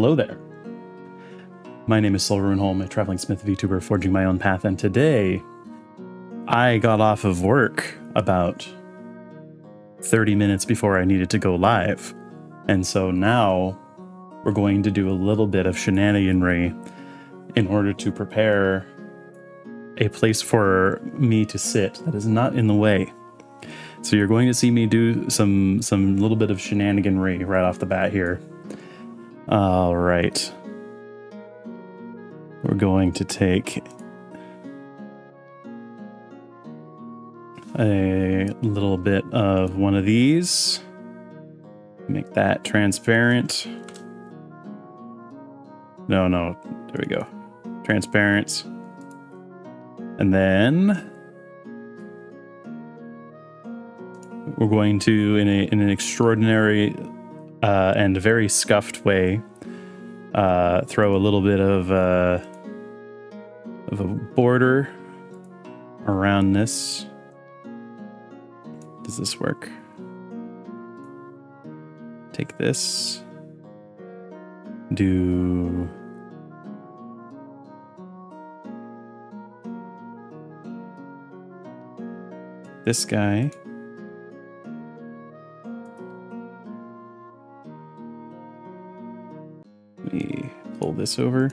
Hello there. My name is Sol Runeholm, a Traveling Smith Vtuber forging my own path, and today I got off of work about 30 minutes before I needed to go live. And so now we're going to do a little bit of shenaniganry in order to prepare a place for me to sit that is not in the way. So you're going to see me do some little bit of shenaniganry right off the bat here. All right. We're going to take a little bit of one of these, make that transparent. No, there we go. Transparent. And then we're going to, in an extraordinary and very scuffed way, throw a little bit of a border around this. Does this work? Take this. Do this guy. Let me pull this over.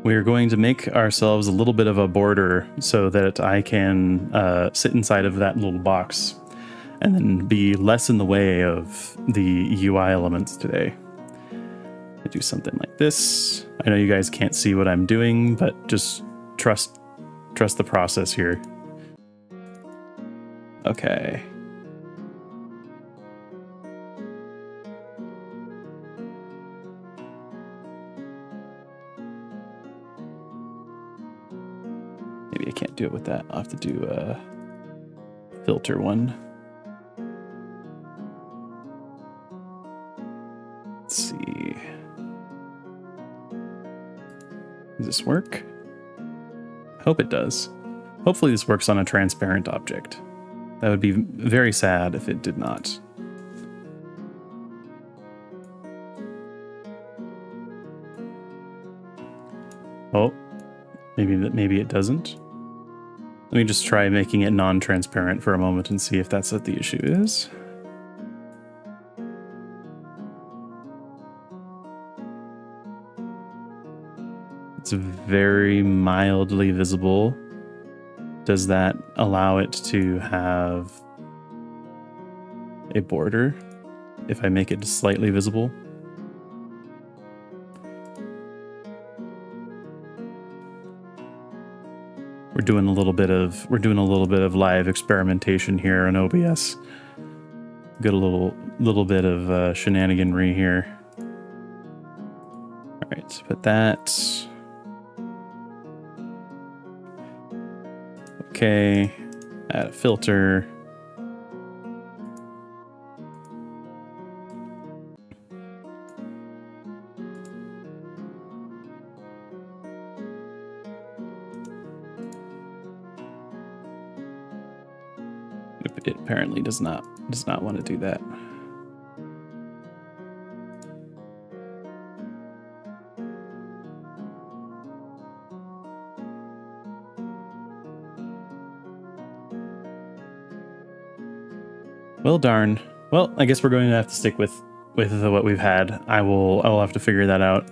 We're going to make ourselves a little bit of a border so that I can sit inside of that little box and then be less in the way of the UI elements today. I do something like this. I know you guys can't see what I'm doing, but just trust the process here. Okay. Maybe I can't do it with that. I'll have to do a filter one. Let's see. Does this work? I hope it does. Hopefully this works on a transparent object. That would be very sad if it did not. Oh, maybe it doesn't. Let me just try making it non-transparent for a moment and see if that's what the issue is. It's very mildly visible. Does that allow it to have a border if I make it slightly visible? We're doing a little bit of live experimentation here on OBS. Got a little bit of shenaniganry here. All right, put that. Okay, add a filter. It apparently does not want to do that. Well, darn. Well, I guess we're going to have to stick with what we've had. I will have to figure that out.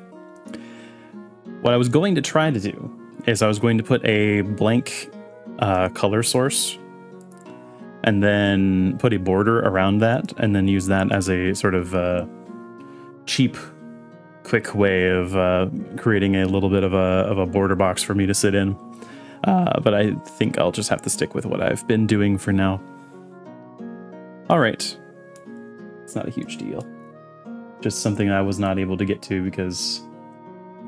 What I was going to try to do is I was going to put a blank color source and then put a border around that and then use that as a sort of cheap, quick way of creating a little bit of a border box for me to sit in. But I think I'll just have to stick with what I've been doing for now. All right. It's not a huge deal. Just something I was not able to get to because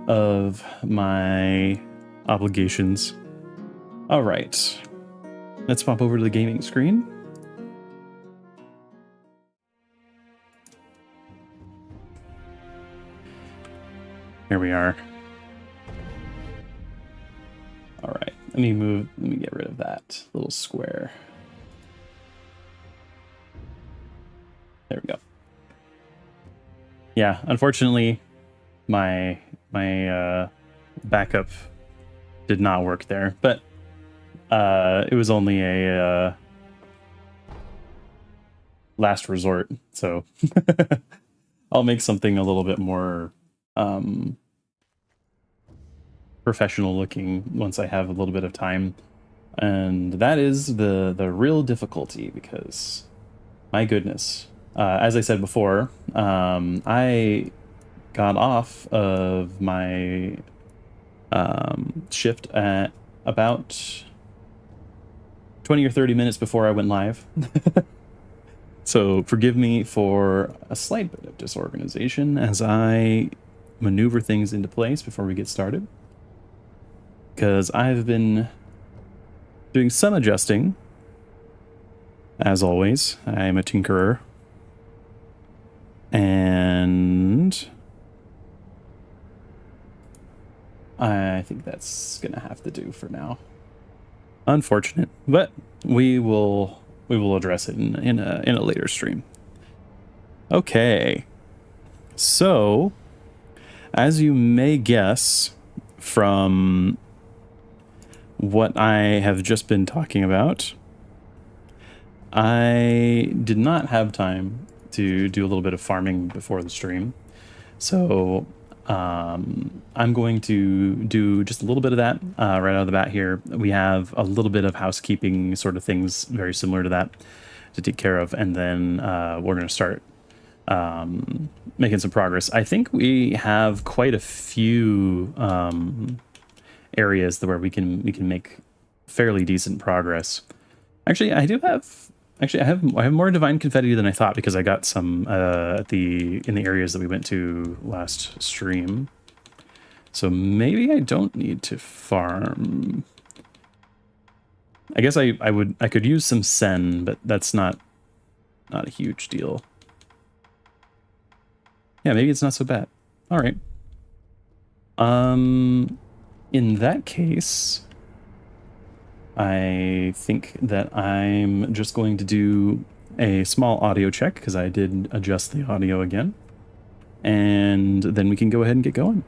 of my obligations. All right. Let's pop over to the gaming screen. Here we are. All right. let me get rid of that little square. There we go. Yeah, unfortunately, my backup did not work there, but it was only a last resort, so I'll make something a little bit more professional looking once I have a little bit of time. And that is the real difficulty, because my goodness, as I said before, I got off of my shift at about 20 or 30 minutes before I went live. So forgive me for a slight bit of disorganization as I maneuver things into place before we get started, because I've been doing some adjusting. As always, I am a tinkerer, and I think that's gonna have to do for now. Unfortunate, but we will address it in a later stream. Okay, so as you may guess from what I have just been talking about, I did not have time to do a little bit of farming before the stream, so I'm going to do just a little bit of that right out of the bat here. We have a little bit of housekeeping sort of things very similar to that to take care of, and then we're going to start making some progress. I think we have quite a few areas where we can make fairly decent progress. Actually, I have more divine confetti than I thought, because I got some in the areas that we went to last stream. So maybe I don't need to farm. I guess I could use some sen, but that's not a huge deal. Yeah, maybe it's not so bad. All right. In that case, I think that I'm just going to do a small audio check, because I did adjust the audio again, and then we can go ahead and get going.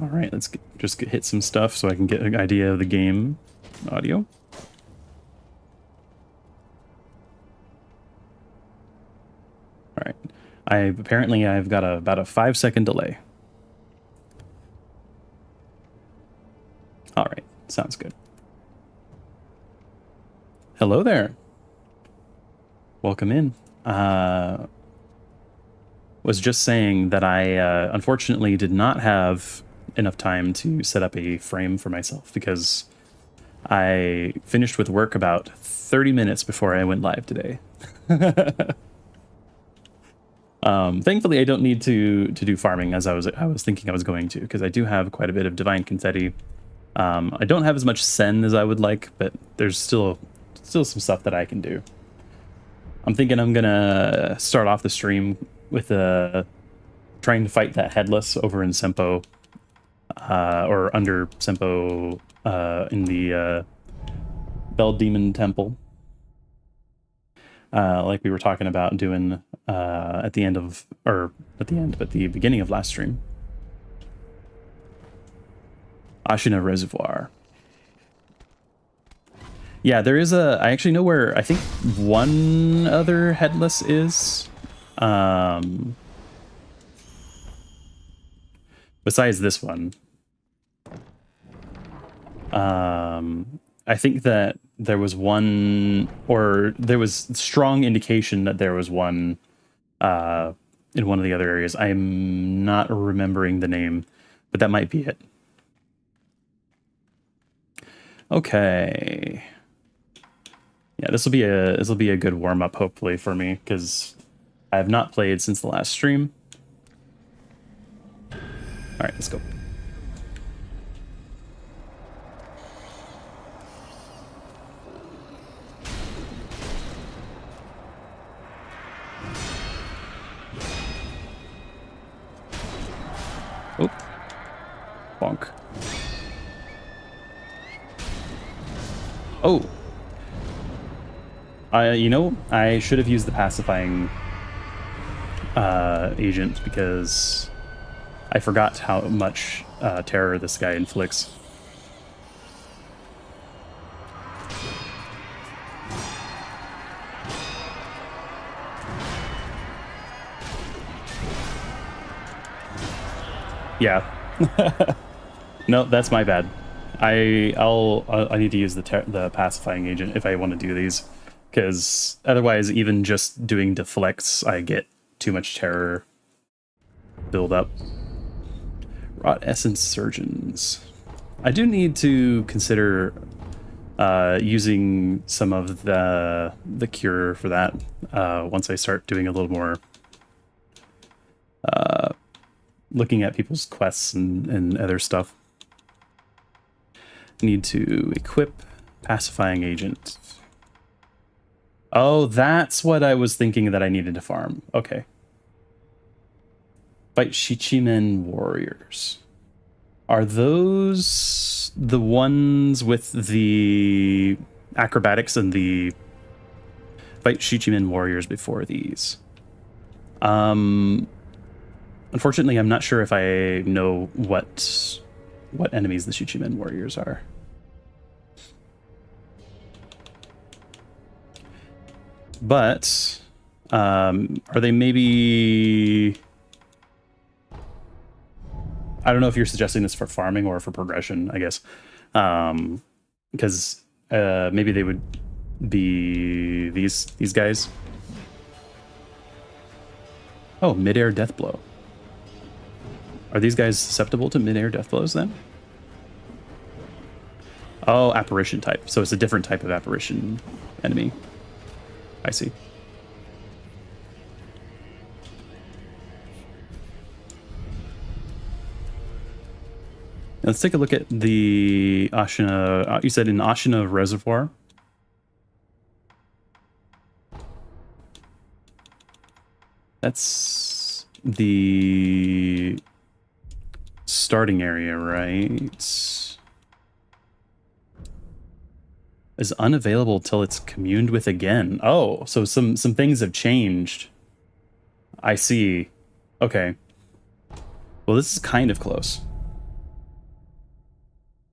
All right, let's hit some stuff so I can get an idea of the game audio. All right, I've got about a 5-second delay. All right, sounds good. Hello there. Welcome in. Was just saying that I unfortunately did not have enough time to set up a frame for myself, because I finished with work about 30 minutes before I went live today. Thankfully, I don't need to do farming as I was thinking I was going to, because I do have quite a bit of divine confetti. I don't have as much sen as I would like, but there's still some stuff that I can do. I'm thinking I'm gonna start off the stream with trying to fight that headless over in Sempo, or under Sempo, in the Bell Demon Temple, like we were talking about doing at the beginning of last stream. Ashina Reservoir. Yeah, there is I actually know where I think one other headless is. Besides this one. I think that there was one, or there was strong indication that there was one in one of the other areas. I'm not remembering the name, but that might be it. Okay. Yeah, this will be a good warm up hopefully for me, because I have not played since the last stream. All right, let's go. Oh. Oh, you know, I should have used the pacifying agent because I forgot how much terror this guy inflicts. Yeah. No, that's my bad. I need to use the pacifying agent if I want to do these, because otherwise, even just doing deflects, I get too much terror build up. Rot essence surgeons. I do need to consider using some of the cure for that once I start doing a little more looking at people's quests and other stuff. Need to equip pacifying agent. Oh, that's what I was thinking that I needed to farm. Okay. Fight Shichimen warriors. Are those the ones with the acrobatics and the fight Shichimen warriors before these? Unfortunately, I'm not sure if I know what enemies the Shichimen warriors are. But are they maybe... I don't know if you're suggesting this for farming or for progression, I guess. Because maybe they would be these guys. Oh, mid-air death blow. Are these guys susceptible to mid-air death blows then? Oh, apparition type. So it's a different type of apparition enemy. I see. Let's take a look at the Ashina. You said in Ashina Reservoir. That's the starting area, right? Is unavailable till it's communed with again. Oh, so some things have changed. I see. Okay. Well, this is kind of close.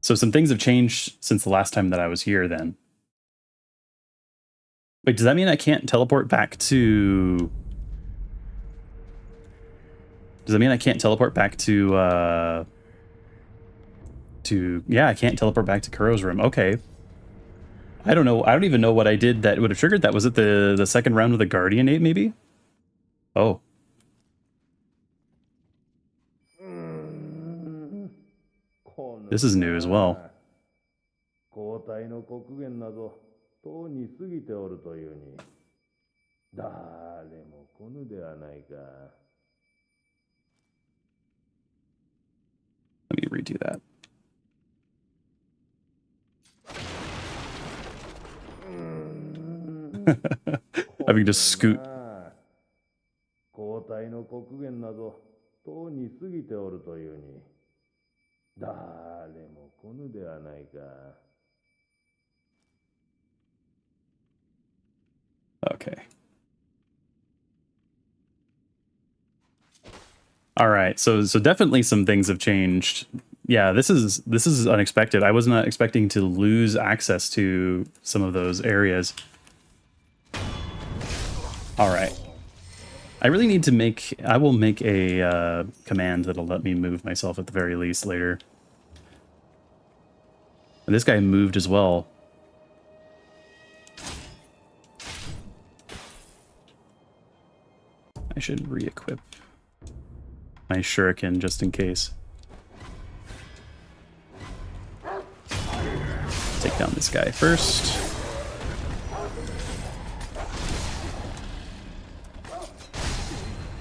So some things have changed since the last time that I was here then. Wait, does that mean I can't teleport back to... Does that mean I can't teleport back to... Yeah, I can't teleport back to Kuro's room. Okay. I don't know. I don't even know what I did that would have triggered that. Was it the second round with the Guardianate, maybe? Oh. This is new as well. Let me redo that. Having to scoot. Okay. All right. So definitely some things have changed. Yeah, this is unexpected. I was not expecting to lose access to some of those areas. All right. I really need to make... I will make a command that'll let me move myself at the very least later. And this guy moved as well. I should re-equip my shuriken just in case. Take down this guy first.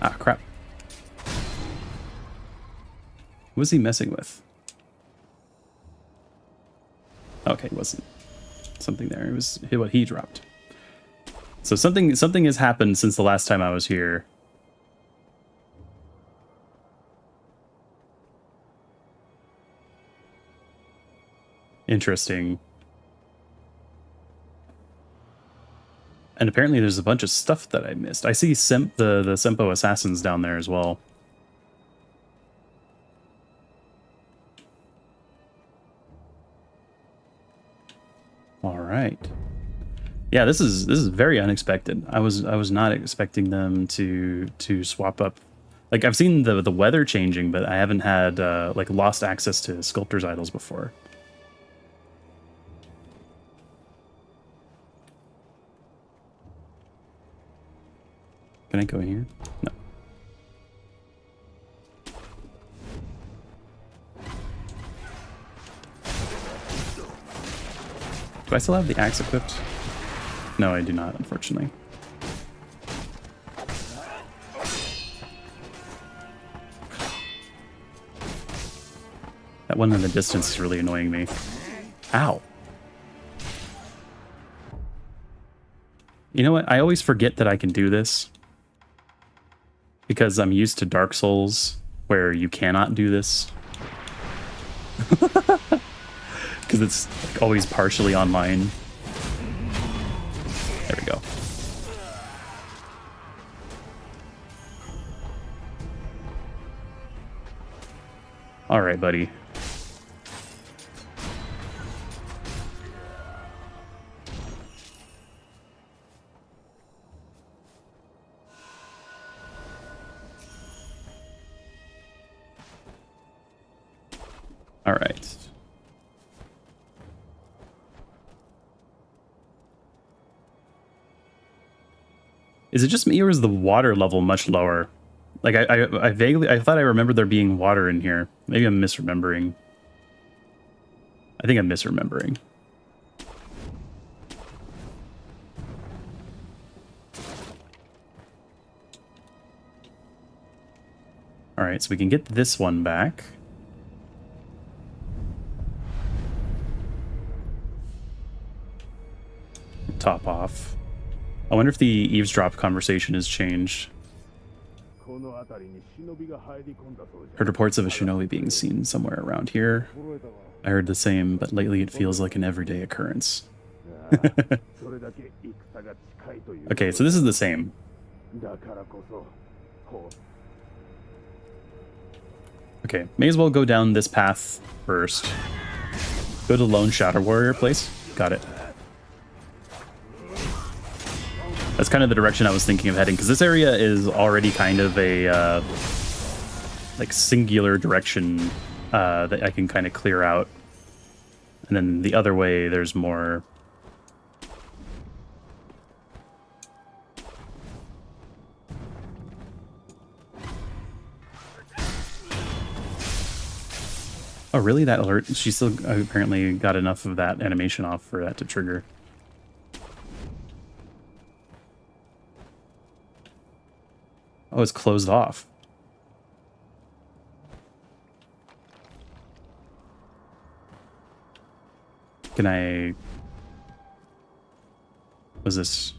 Ah, crap. What was he messing with? Okay, it wasn't something there. It was what he dropped. So something has happened since the last time I was here. Interesting. And apparently there's a bunch of stuff that I missed. I see the Sempo assassins down there as well. All right. Yeah, this is very unexpected. I was not expecting them to swap up. Like, I've seen the weather changing, but I haven't had like lost access to sculptor's idols before. Can I go in here? No. Do I still have the axe equipped? No, I do not, unfortunately. That one in the distance is really annoying me. Ow. You know what? I always forget that I can do this. Because I'm used to Dark Souls, where you cannot do this. Because it's like always partially online. There we go. All right, buddy. All right. Is it just me, or is the water level much lower? Like, I vaguely, I thought I remembered there being water in here. Maybe I'm misremembering. I think I'm misremembering. All right, so we can get this one back. Top off. I wonder if the eavesdrop conversation has changed. Heard reports of a shinobi being seen somewhere around here. I heard the same, but lately it feels like an everyday occurrence. Okay, so this is the same. Okay, may as well go down this path first. Go to Lone Shadow Warrior place. Got it. That's kind of the direction I was thinking of heading, because this area is already kind of a like singular direction that I can kind of clear out. And then the other way, there's more. Oh, really? That alert? She still apparently got enough of that animation off for that to trigger. Oh, it's closed off. Can I... Was this...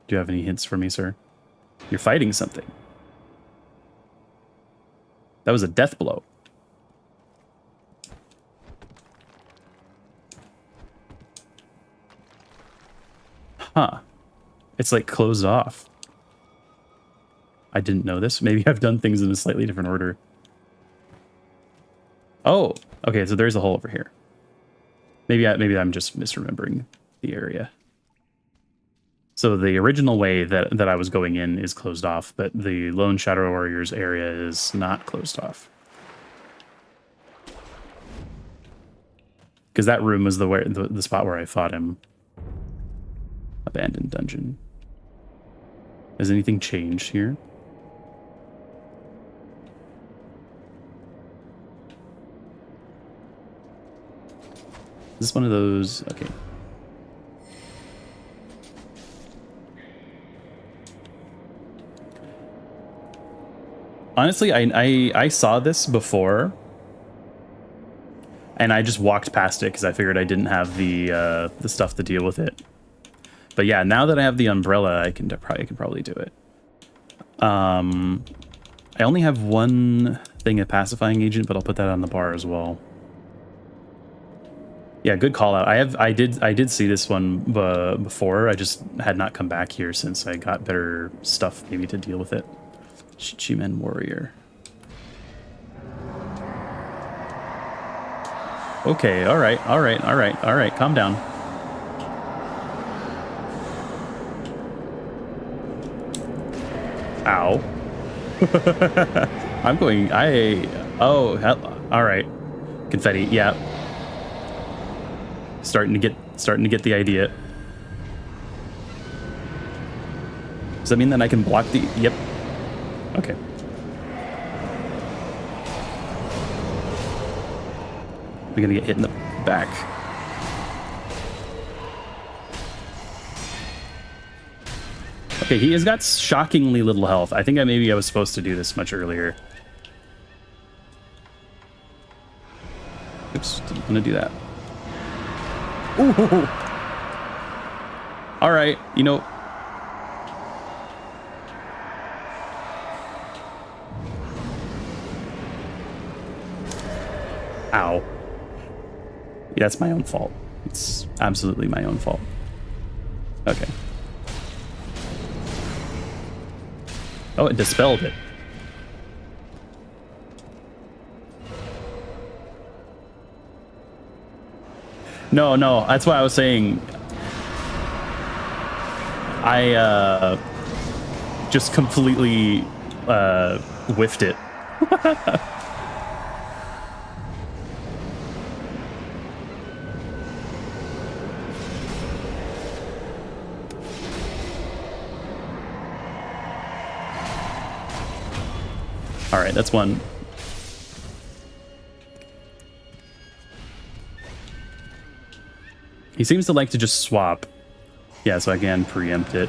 Do you have any hints for me, sir? You're fighting something. That was a death blow. Huh. It's like closed off. I didn't know this. Maybe I've done things in a slightly different order. Oh, okay, so there's a hole over here. Maybe I'm just misremembering the area. So the original way that I was going in is closed off, but the Lone Shadow Warriors area is not closed off. Because that room was the spot where I fought him. Abandoned dungeon. Has anything changed here? Is this one of those? Okay. Honestly, I saw this before, and I just walked past it because I figured I didn't have the stuff to deal with it. But yeah, now that I have the umbrella, I can probably do it. I only have one thing of pacifying agent, but I'll put that on the bar as well. Yeah, good call out. I did see this one before. I just had not come back here since I got better stuff maybe to deal with it. Shichimen warrior. Okay, all right, all right, all right, all right. Calm down. Ow. I'm going. Oh, all right. Confetti. Yeah. Starting to get the idea. Does that mean that I can block the? Yep. Okay. We're gonna get hit in the back. Okay, he has got shockingly little health. I think maybe I was supposed to do this much earlier. Oops, didn't want to do that. Ooh. All right, you know. Ow. Yeah, that's my own fault. It's absolutely my own fault. Okay. Oh, it dispelled it. No, that's why I was saying I just completely whiffed it. All right, that's one. He seems to like to just swap. Yeah, so I can preempt it.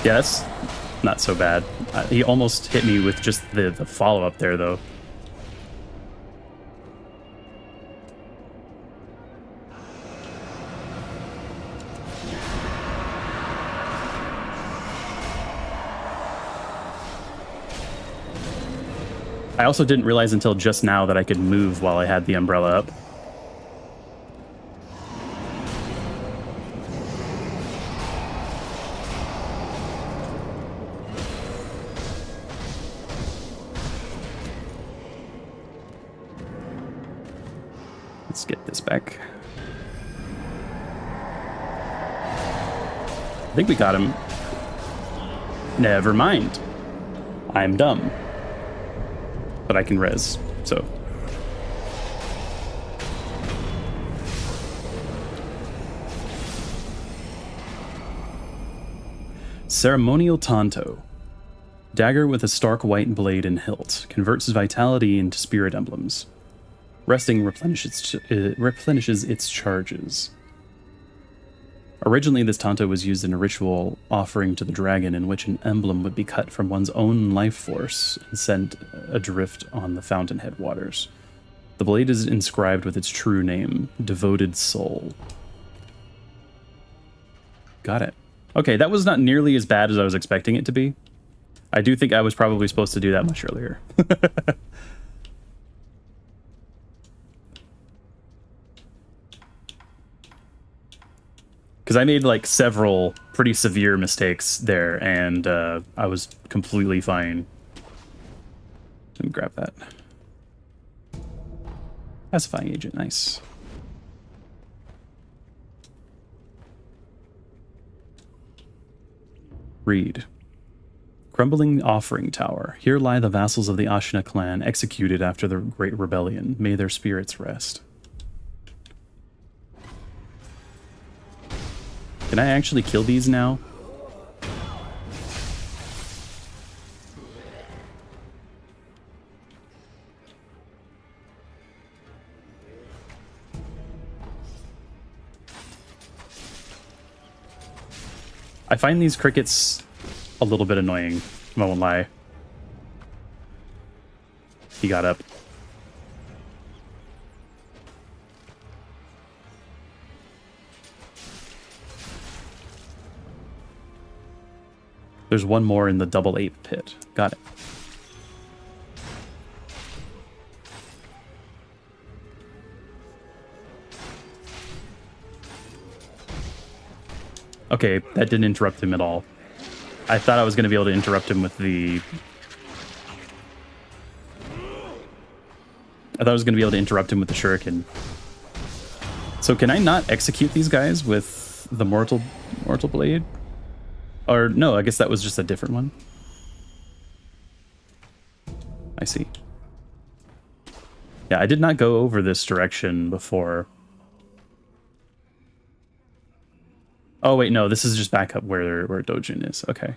Yeah, that's not so bad. He almost hit me with just the follow-up there, though. I also didn't realize until just now that I could move while I had the umbrella up. Let's get this back. I think we got him. Never mind. I'm dumb. But I can res, so. Ceremonial Tanto. Dagger with a stark white blade and hilt. Converts vitality into spirit emblems. Resting replenishes its charges. Originally, this Tanto was used in a ritual offering to the dragon in which an emblem would be cut from one's own life force and sent adrift on the fountainhead waters. The blade is inscribed with its true name, Devoted Soul. Got it. Okay, that was not nearly as bad as I was expecting it to be. I do think I was probably supposed to do that much earlier. Because I made like several pretty severe mistakes there, and I was completely fine. Let me grab that. Pacifying agent, nice. Read. Crumbling offering tower. Here lie the vassals of the Ashina clan, executed after the Great Rebellion. May their spirits rest. Can I actually kill these now? I find these crickets a little bit annoying, I won't lie. He got up. There's one more in the double ape pit. Got it. Okay, that didn't interrupt him at all. I thought I was going to be able to interrupt him with the... I thought I was going to be able to interrupt him with the shuriken. So can I not execute these guys with the mortal blade? Or no, I guess that was just a different one. I see. Yeah, I did not go over this direction before. Oh wait, no, this is just back up where Dojin is. Okay.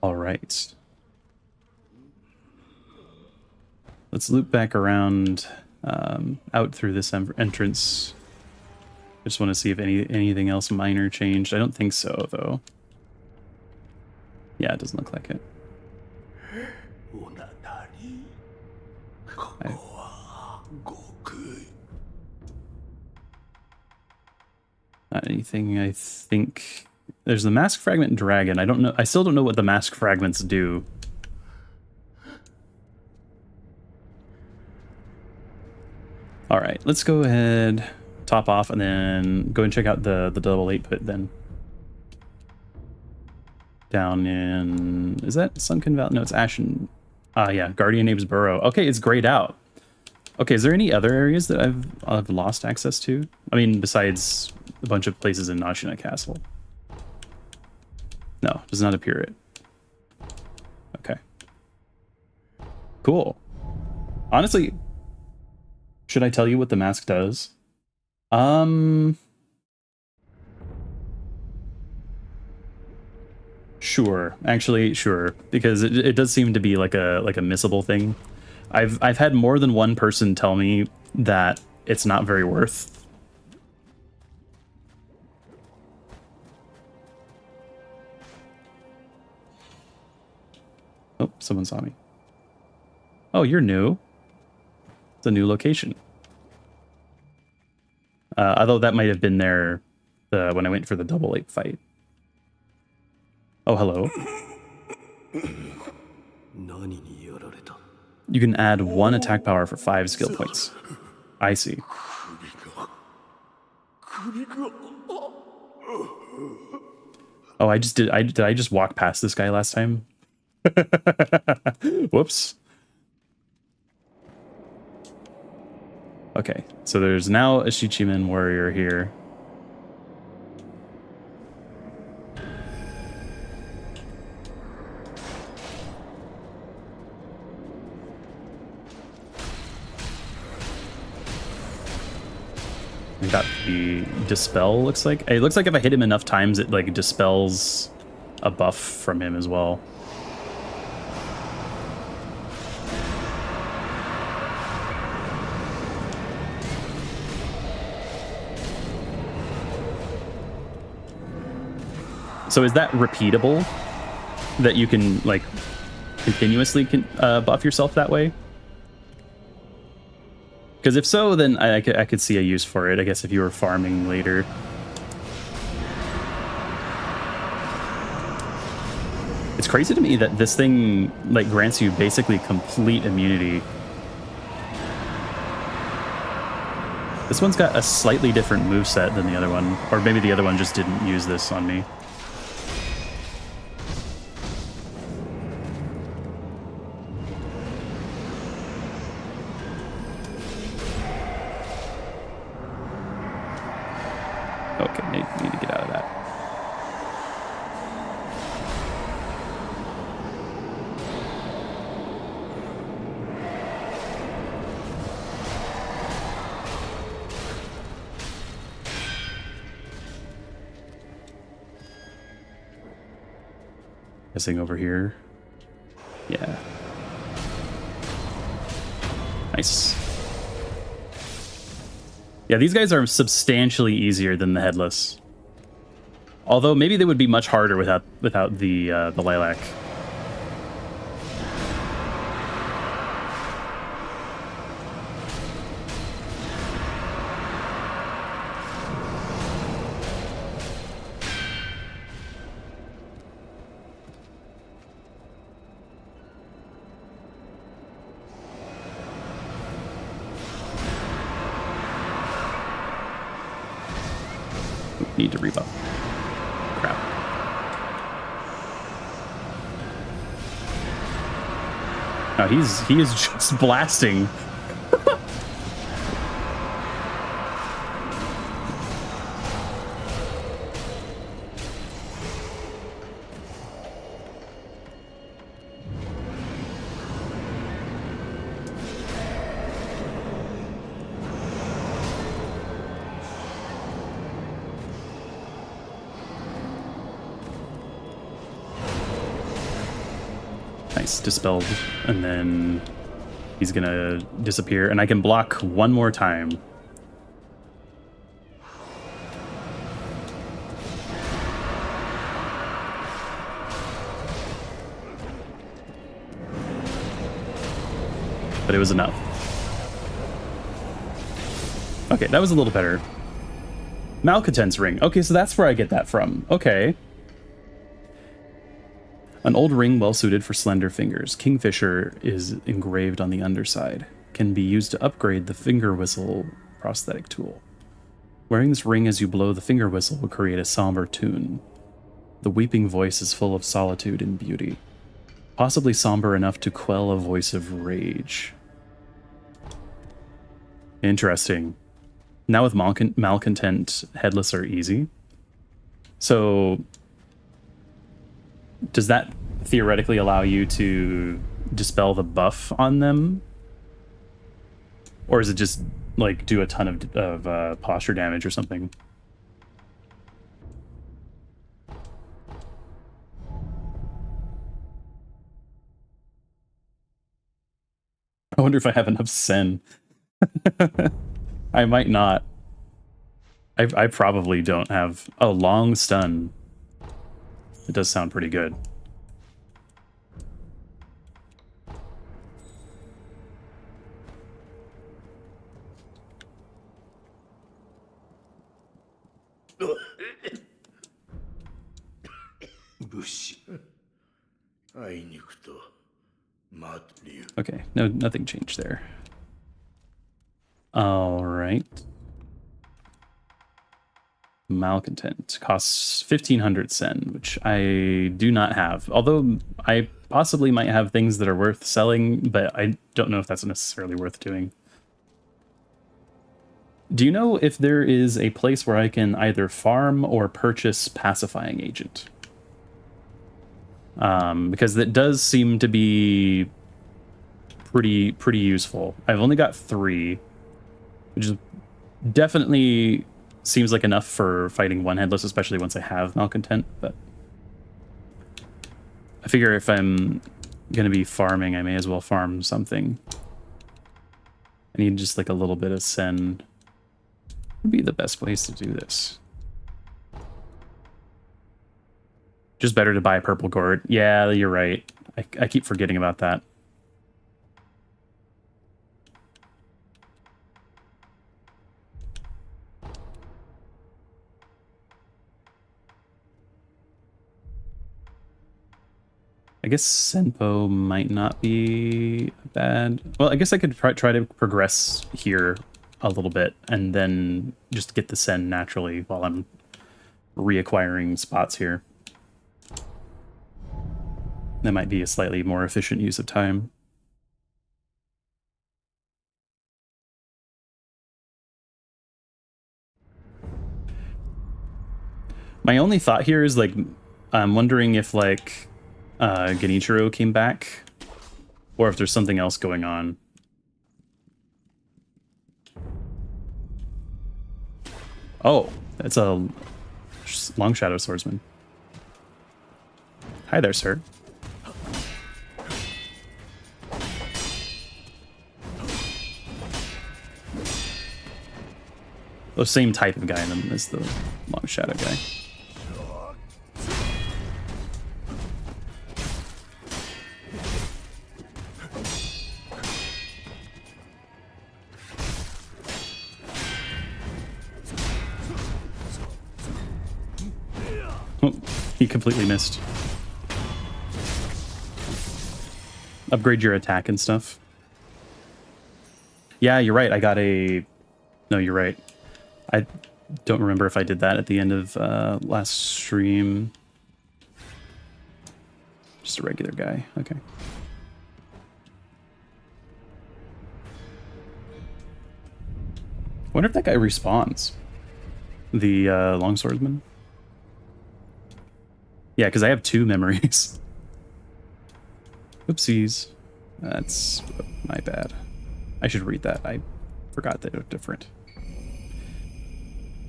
All right. Let's loop back around out through this entrance. I just want to see if anything else minor changed. I don't think so, though. Yeah, it doesn't look like it. Not anything, I think. There's the Mask Fragment Dragon. I don't know. I still don't know what the Mask Fragments do. All right, let's go ahead, top off, and then go and check out the double 8 pit then. Down in... Is that Sunken Valley? No, it's Ashen. Yeah, Guardian Abe's Burrow. Okay, it's grayed out. Okay, is there any other areas that I've lost access to? I mean, besides a bunch of places in Ashina Castle. No, does not appear it. Okay. Cool. Honestly, should I tell you what the mask does? Sure. Actually, sure. Because it does seem to be like a missable thing. I've had more than one person tell me that it's not very worth. Oh, someone saw me. Oh, you're new. It's a new location. Although that might have been there when I went for the double 8 fight. Oh, hello. You can add 1 attack power for 5 skill points. I see. Oh, I just did I just walk past this guy last time? Whoops. Okay, so there's now a Shichimen warrior here. We got the Dispel, looks like. It looks like if I hit him enough times, it like dispels a buff from him as well. So is that repeatable? That you can like continuously buff yourself that way? Because if so, then I could see a use for it, I guess, if you were farming later. It's crazy to me that this thing like grants you basically complete immunity. This one's got a slightly different moveset than the other one, or maybe the other one just didn't use this on me. Okay, need to get out of that. Guessing over here. Yeah. Nice. Yeah, these guys are substantially easier than the headless. Although maybe they would be much harder without the lilac. Need to rebuff. Crap. No, he is just blasting. Nice, dispelled, and then he's gonna disappear, and I can block one more time. But it was enough. Okay, that was a little better. Malcontent's ring. Okay, so that's where I get that from. Okay. An old ring well suited for slender fingers. Kingfisher is engraved on the underside. Can be used to upgrade the finger whistle prosthetic tool. Wearing this ring as you blow the finger whistle will create a somber tune. The weeping voice is full of solitude and beauty. Possibly somber enough to quell a voice of rage. Interesting. Now with Malcontent, headless are easy. So does that theoretically allow you to dispel the buff on them? Or is it just like do a ton of posture damage or something? I wonder if I have enough Sen. I might not. I probably don't have a long stun. It does sound pretty good. Okay, no, nothing changed there. All right. Malcontent costs 1,500 Sen, which I do not have. Although I possibly might have things that are worth selling, but I don't know if that's necessarily worth doing. Do you know if there is a place where I can either farm or purchase Pacifying Agent? Because that does seem to be pretty useful. I've only got 3, which is definitely seems like enough for fighting one headless, especially once I have Malcontent, but I figure if I'm gonna be farming, I may as well farm something. I need just like a little bit of Sen. Would be the best place to do this. Just better to buy a purple gourd. Yeah, you're right. I keep forgetting about that. I guess Senpo might not be bad. Well, I guess I could try to progress here a little bit and then just get the Sen naturally while I'm reacquiring spots here. That might be a slightly more efficient use of time. My only thought here is like, I'm wondering if like Genichiro came back or if there's something else going on. Oh, that's a Long Shadow Swordsman. Hi there, sir. The same type of guy as the long shadow guy. Oh, he completely missed. Upgrade your attack and stuff. Yeah, you're right. I got a... No, you're right. I don't remember if I did that at the end of last stream. Just a regular guy. Okay. I wonder if that guy respawns. The longswordman. Yeah, because I have 2 memories. Oopsies. That's my bad. I should read that. I forgot they were different.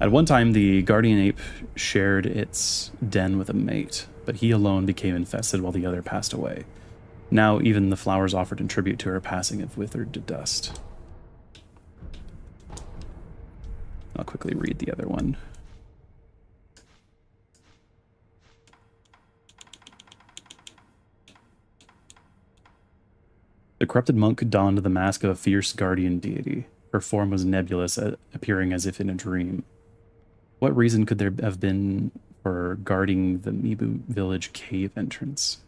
At one time, the guardian ape shared its den with a mate, but he alone became infested while the other passed away. Now, even the flowers offered in tribute to her passing have withered to dust. I'll quickly read the other one. The corrupted monk donned the mask of a fierce guardian deity. Her form was nebulous, appearing as if in a dream. What reason could there have been for guarding the Mibu village cave entrance?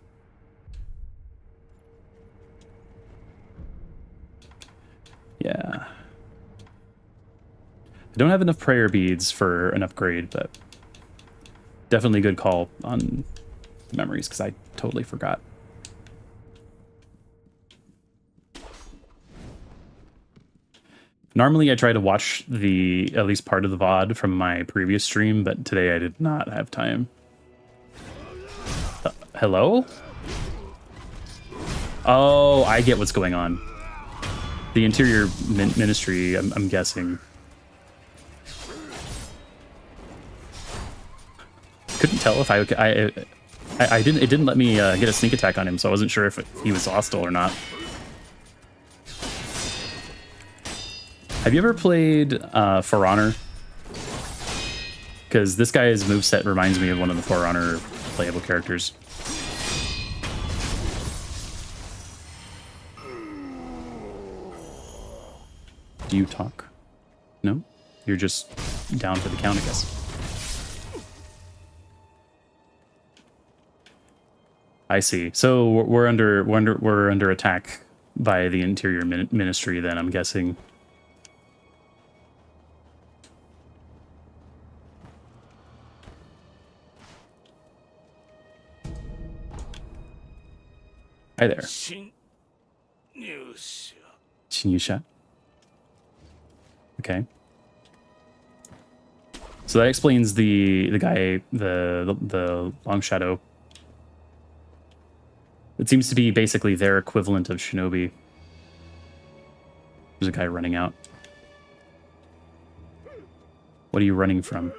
Yeah. I don't have enough prayer beads for an upgrade, but definitely a good call on memories, because I totally forgot. Normally I try to watch at least part of the VOD from my previous stream, but today I did not have time. Hello? Oh, I get what's going on. The interior ministry, I'm guessing. Couldn't tell if I didn't. It didn't let me get a sneak attack on him, so I wasn't sure if he was hostile or not. Have you ever played For Honor? Because this guy's moveset reminds me of one of the For Honor playable characters. Do you talk? No? You're just down for the count, I guess. I see. So we're under attack by the interior ministry then, I'm guessing. Hi there. Shinyusha. Okay. So that explains the guy, the long shadow. It seems to be basically their equivalent of shinobi. There's a guy running out. What are you running from?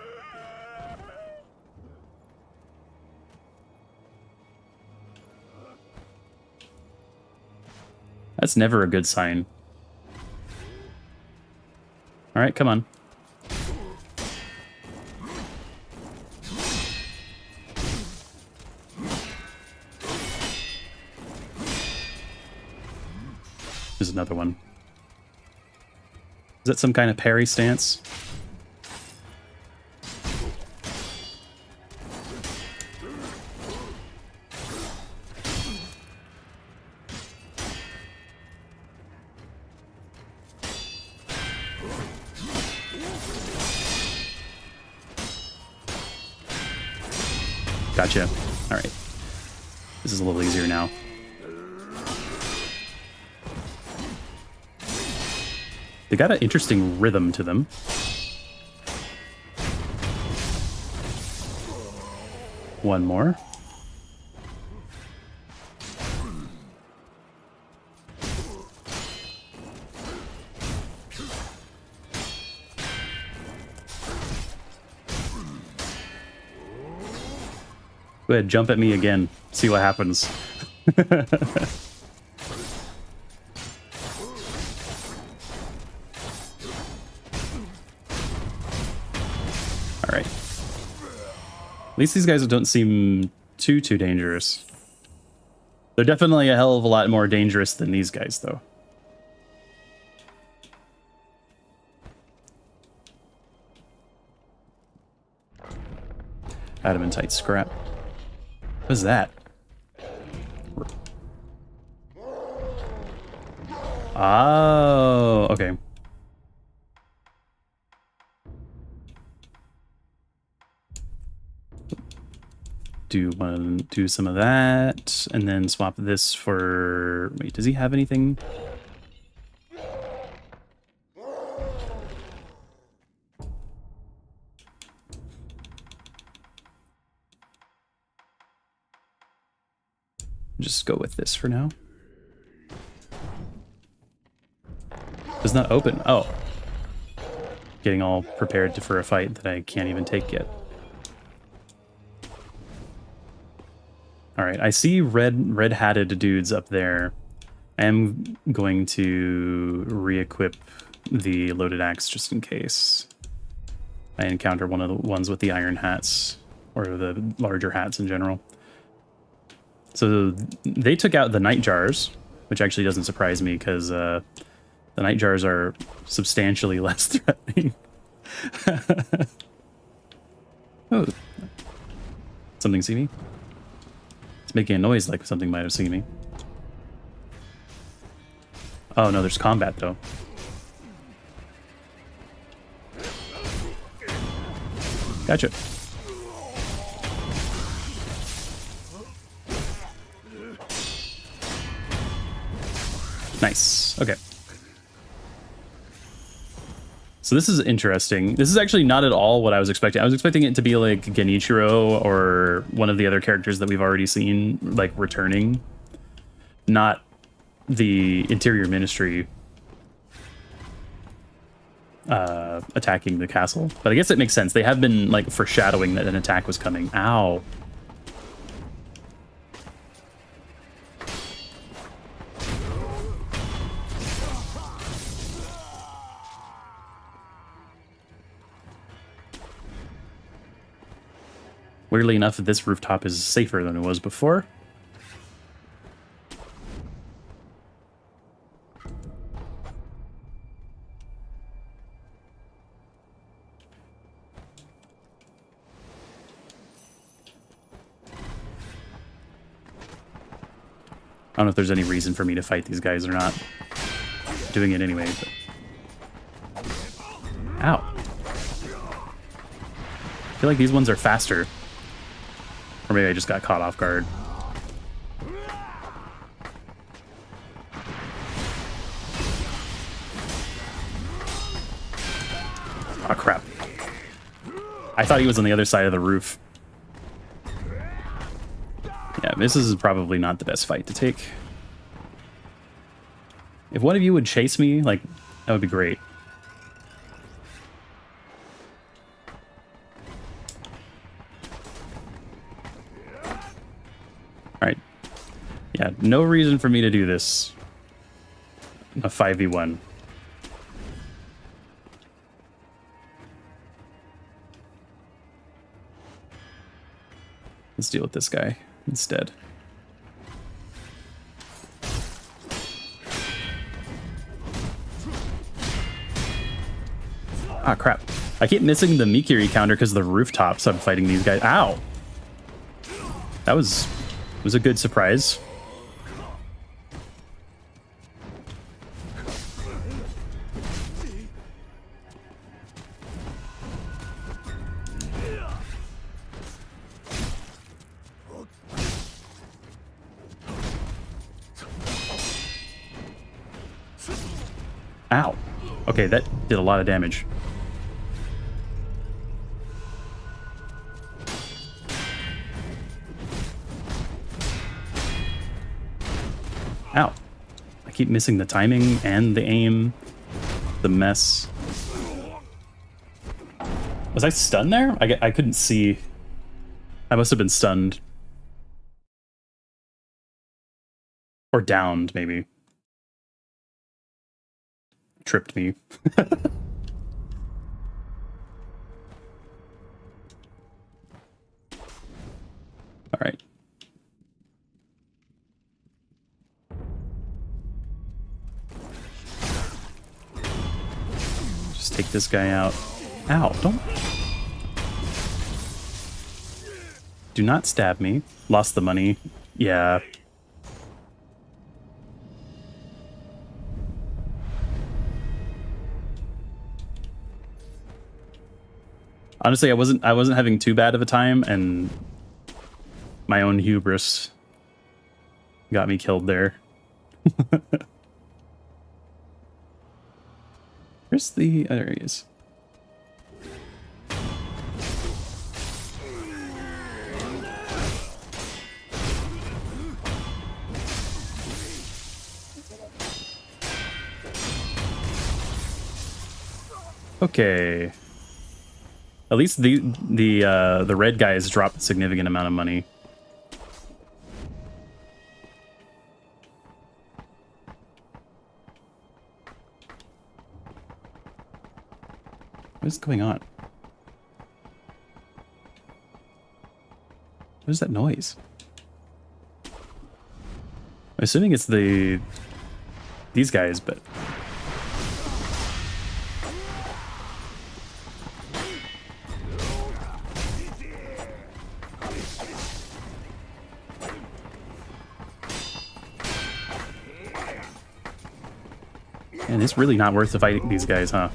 That's never a good sign. All right, come on. There's another one. Is that some kind of parry stance? Gotcha. All right. This is a little easier now. They got an interesting rhythm to them. One more. Go ahead, jump at me again. See what happens. At least these guys don't seem too dangerous. They're definitely a hell of a lot more dangerous than these guys, though. Adamantite scrap. What's that? Oh, okay. Do some of that, and then swap this for... Wait, does he have anything? Just go with this for now. Does not open. Oh. Getting all prepared for a fight that I can't even take yet. Alright, I see red-hatted dudes up there. I am going to re-equip the loaded axe just in case I encounter one of the ones with the iron hats, or the larger hats in general. So they took out the night jars, which actually doesn't surprise me because the night jars are substantially less threatening. Oh, something see me? It's making a noise like something might have seen me. Oh no, there's combat though. Gotcha. Nice. Okay. So this is interesting. This is actually not at all what I was expecting. I was expecting it to be like Genichiro or one of the other characters that we've already seen, like, returning. Not the Interior Ministry attacking the castle. But I guess it makes sense. They have been, like, foreshadowing that an attack was coming. Ow. Weirdly enough, this rooftop is safer than it was before. I don't know if there's any reason for me to fight these guys or not. I'm doing it anyway, but... Ow. I feel like these ones are faster. Or maybe I just got caught off guard. Oh, crap. I thought he was on the other side of the roof. Yeah, this is probably not the best fight to take. If one of you would chase me, like, that would be great. Alright. Yeah, no reason for me to do this. A 5v1. Let's deal with this guy instead. Ah, crap. I keep missing the Mikiri counter because of the rooftops I'm fighting these guys. Ow! That was a good surprise. Ow. Okay, that did a lot of damage. Ow. I keep missing the timing and the aim. The mess. Was I stunned there? I couldn't see. I must have been stunned. Or downed, maybe. Tripped me. right. Just take this guy out. Ow, don't. Do not stab me. Lost the money. Yeah. Honestly, I wasn't having too bad of a time, and my own hubris got me killed there. Where's the other areas? Okay. At least the red guys dropped a significant amount of money. What is going on? What is that noise? I'm assuming it's these guys, but and it's really not worth the fighting these guys, huh?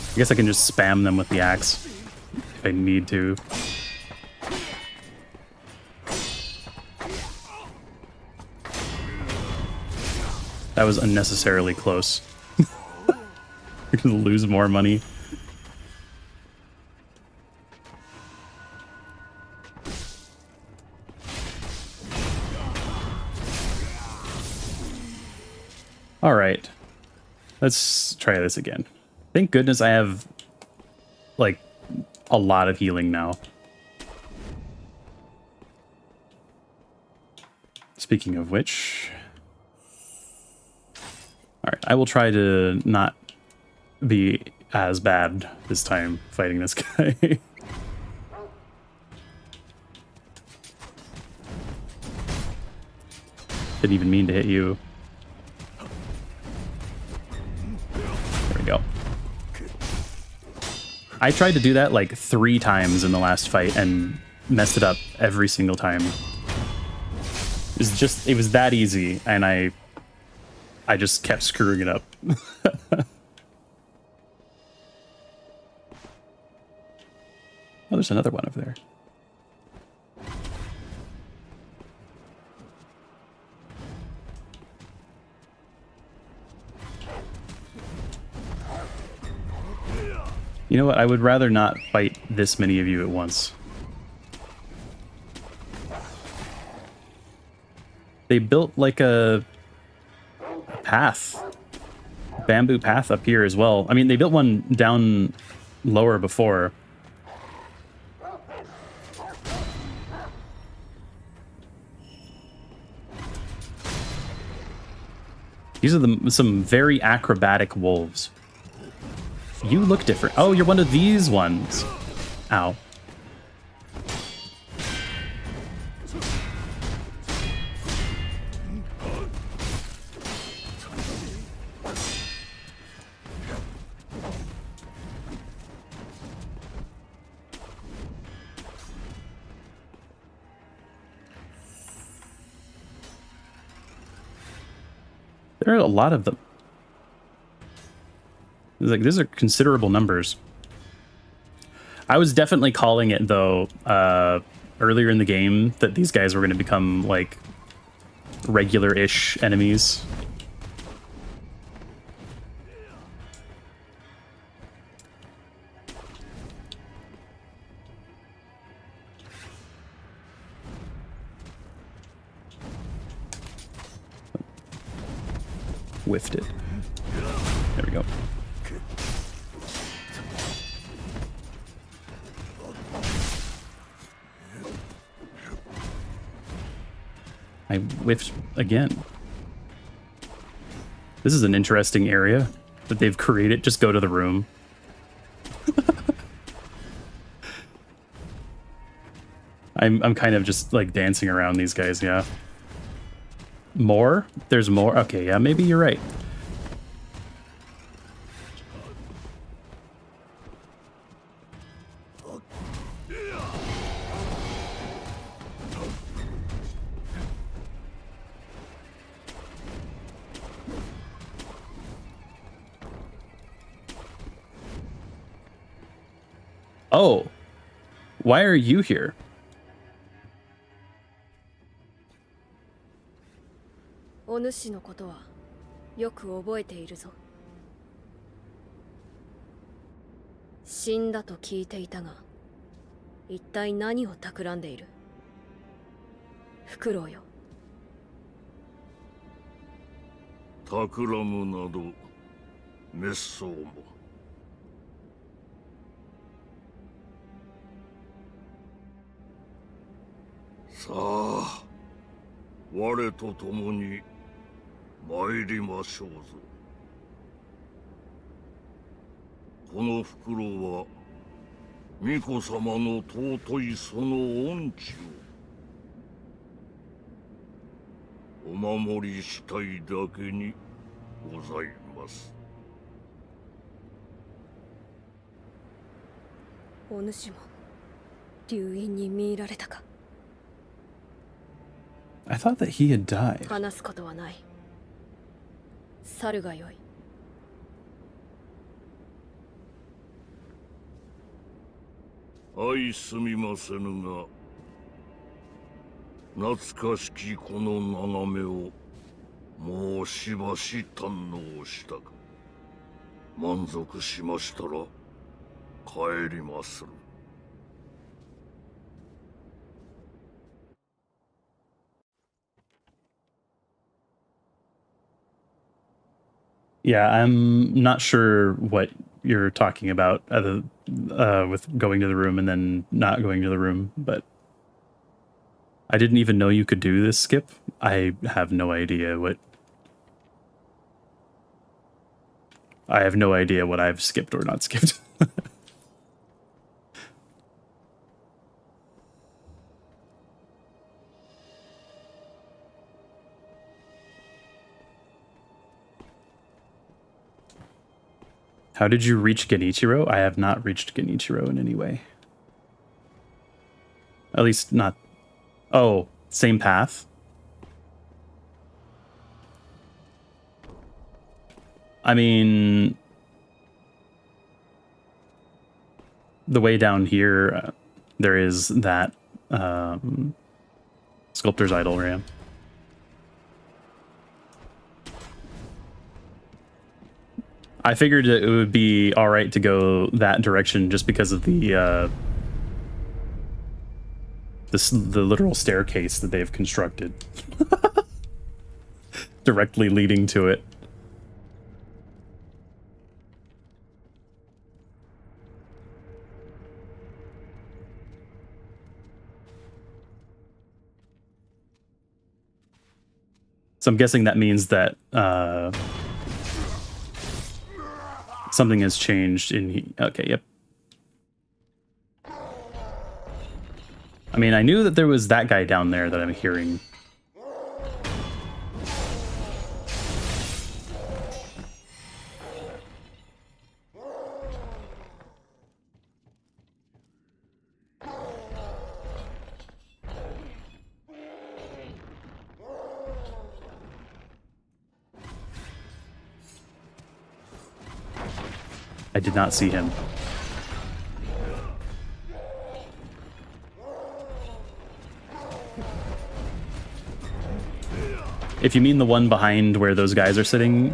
I guess I can just spam them with the axe if I need to. That was unnecessarily close. You're gonna lose more money. All right, let's try this again. Thank goodness I have, like, a lot of healing now. Speaking of which... Alright, I will try to not be as bad this time fighting this guy. Didn't even mean to hit you. There we go. I tried to do that like 3 times in the last fight and messed it up every single time. It was that easy, and I just kept screwing it up. Oh, there's another one over there. You know what? I would rather not fight this many of you at once. They built like a path, bamboo path up here as well. I mean, they built one down lower before. These are some very acrobatic wolves. You look different. Oh, you're one of these ones. Ow. There are a lot of them. It's like, these are considerable numbers. I was definitely calling it, though, earlier in the game that these guys were going to become, like, regular-ish enemies. Whiffed it. There we go. I whiffed again. This is an interesting area that they've created. Just go to the room. I'm kind of just like dancing around these guys, yeah. More? There's more? Okay, yeah, maybe you're right. Oh, why are you here? I thought that he had died. Yeah, I'm not sure what you're talking about with going to the room and then not going to the room, but I didn't even know you could do this skip. I have no idea what... I have no idea what I've skipped or not skipped. How did you reach Genichiro? I have not reached Genichiro in any way. At least not... Oh, same path? I mean... The way down here, there is that Sculptor's Idol ramp. I figured it would be all right to go that direction just because of the literal staircase that they've constructed directly leading to it. So I'm guessing that means that something has changed in... Okay, yep. I mean, I knew that there was that guy down there that I'm hearing. I did not see him. If you mean the one behind where those guys are sitting,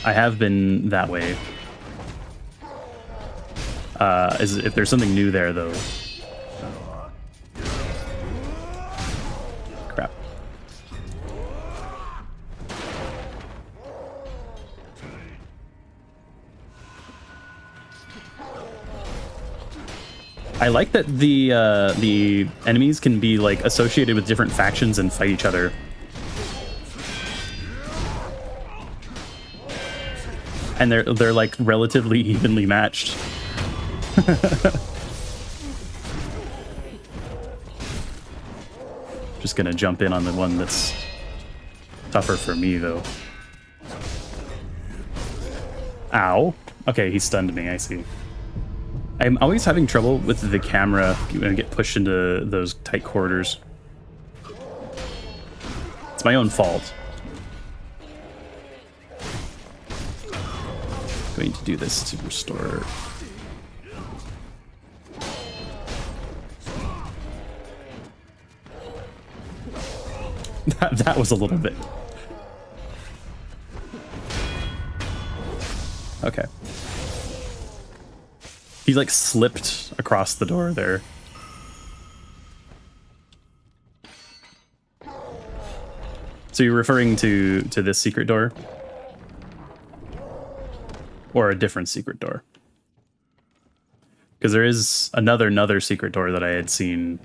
I have been that way. If there's something new there, though. Crap. I like that the enemies can be like associated with different factions and fight each other. And they're like relatively evenly matched. Just gonna jump in on the one that's tougher for me, though. Ow. Okay, he stunned me, I see. I'm always having trouble with the camera when I get pushed into those tight quarters. It's my own fault. Going to do this to restore. That was a little bit. Okay. He like slipped across the door there. So you're referring to this secret door? Or a different secret door? Because there is another secret door that I had seen.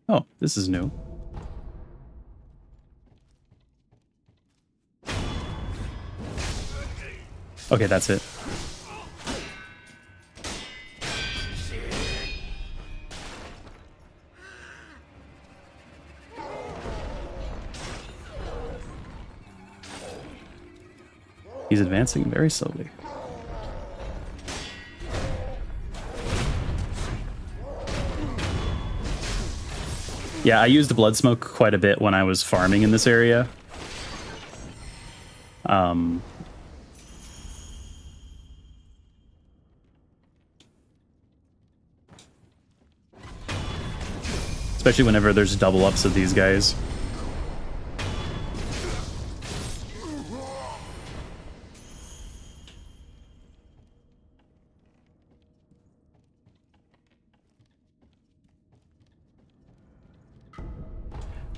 Oh, this is new. Okay, that's it. He's advancing very slowly. Yeah, I used blood smoke quite a bit when I was farming in this area. Especially whenever there's double ups of these guys.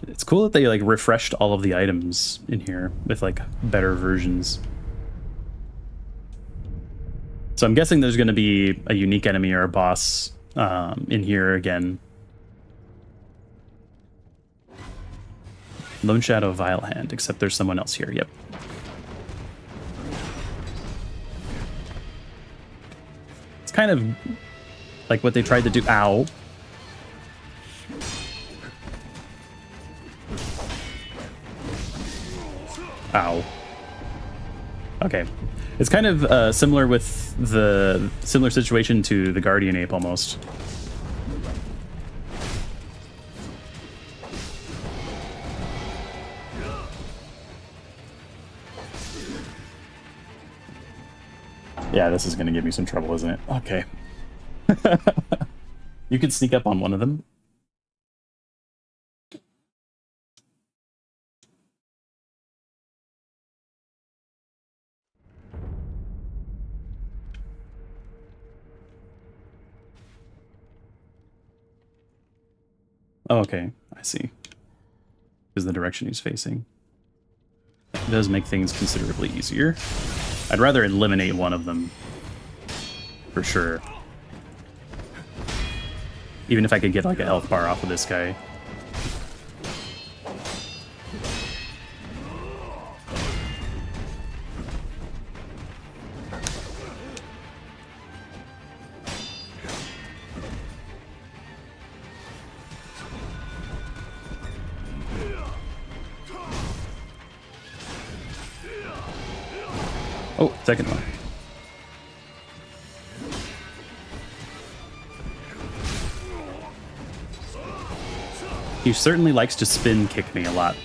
It's cool that they like refreshed all of the items in here with like better versions. So I'm guessing there's going to be a unique enemy or a boss in here again. Lone Shadow Vile Hand, except there's someone else here. Yep. It's kind of like what they tried to do. Ow. Ow. Okay. It's kind of similar with the similar situation to the Guardian Ape almost. Yeah, this is going to give me some trouble, isn't it? Okay. You could sneak up on one of them. Oh, okay. I see. Is the direction he's facing. It does make things considerably easier. I'd rather eliminate one of them. For sure. Even if I could get like a health bar off of this guy. Oh, second one. He certainly likes to spin kick me a lot.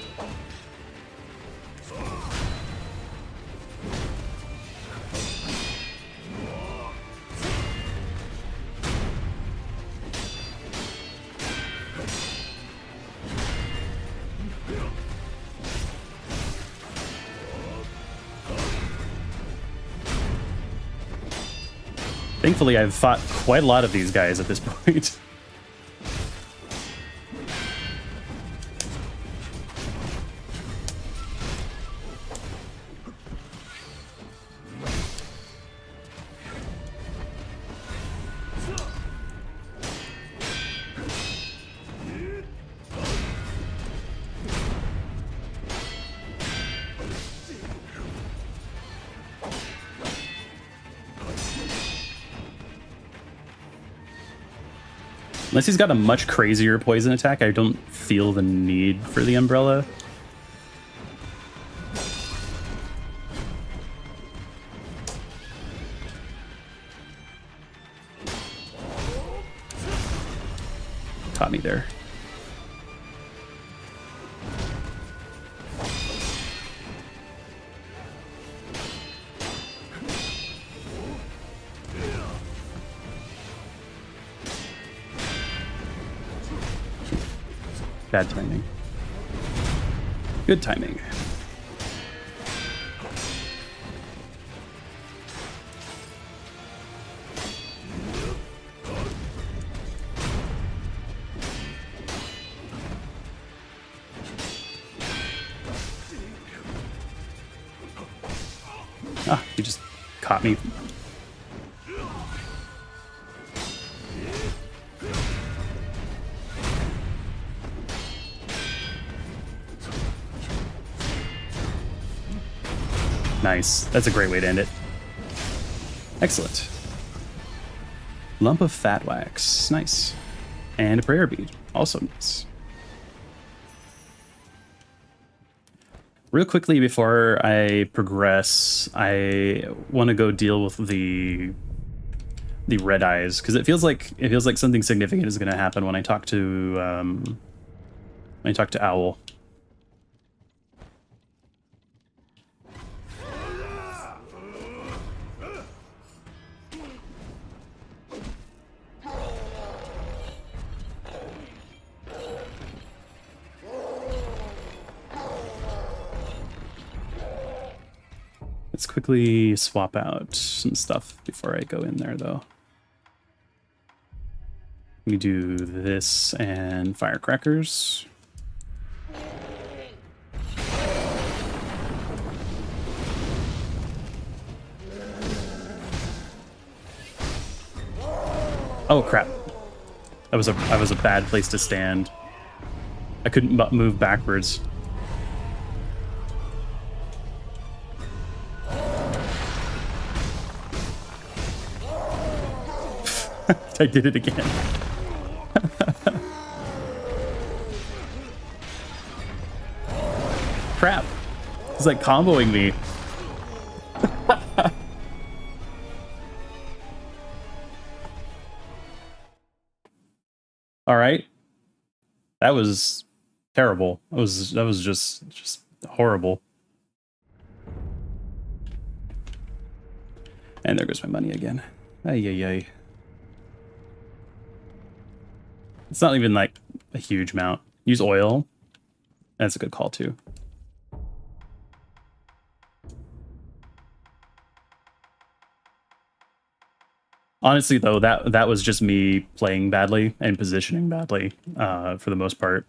Thankfully, I've fought quite a lot of these guys at this point. Unless he's got a much crazier poison attack, I don't feel the need for the umbrella. Caught me there. Bad timing. Good timing. Ah, he just caught me. Nice. That's a great way to end it. Excellent. Lump of fat wax. Nice. And a prayer bead. Also nice. Real quickly before I progress, I want to go deal with the red eyes, because it feels like something significant is going to happen when I talk to Owl. Let's quickly swap out some stuff before I go in there, though. We do this and firecrackers. Oh crap! That was a bad place to stand. I couldn't move backwards. I did it again. Crap. It's like comboing me. All right. That was terrible. That was just horrible. And there goes my money again. Ay, ay, ay. It's not even like a huge amount. Use oil. That's a good call too. Honestly, though, that was just me playing badly and positioning badly for the most part.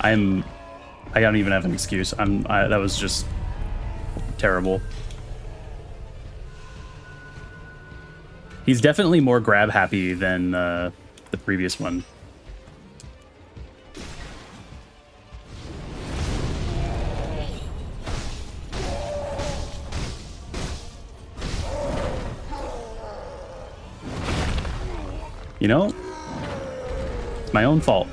I don't even have an excuse. That was just terrible. He's definitely more grab happy than the previous one. You know, it's my own fault.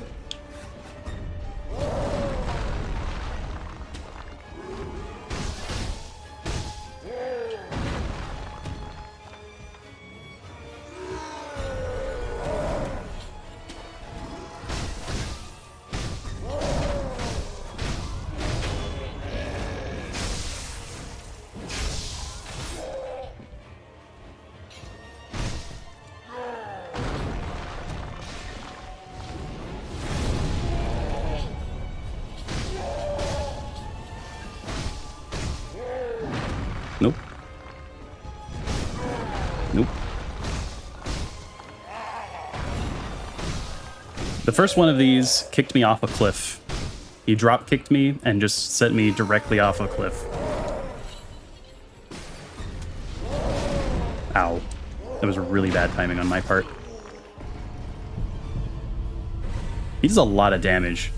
Nope. The first one of these kicked me off a cliff. He drop kicked me and just sent me directly off a cliff. Ow. That was really bad timing on my part. He does a lot of damage.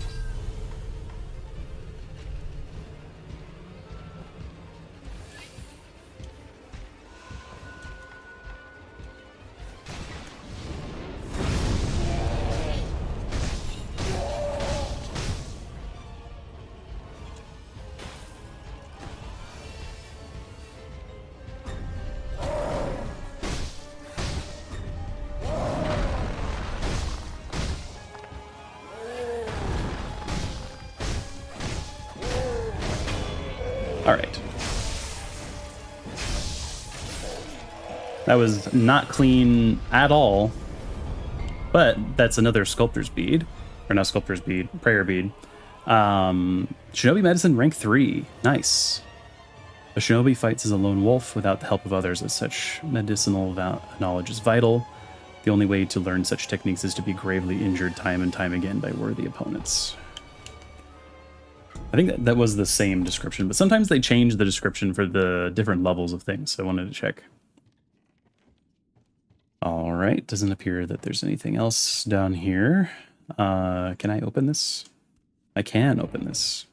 All right. That was not clean at all, but that's another Sculptor's Bead, or not Sculptor's Bead, Prayer Bead. Shinobi Medicine rank 3, nice. A shinobi fights as a lone wolf without the help of others, as such medicinal knowledge is vital. The only way to learn such techniques is to be gravely injured time and time again by worthy opponents. I think that was the same description, but sometimes they change the description for the different levels of things, so I wanted to check. All right, doesn't appear that there's anything else down here. Can I open this? I can open this.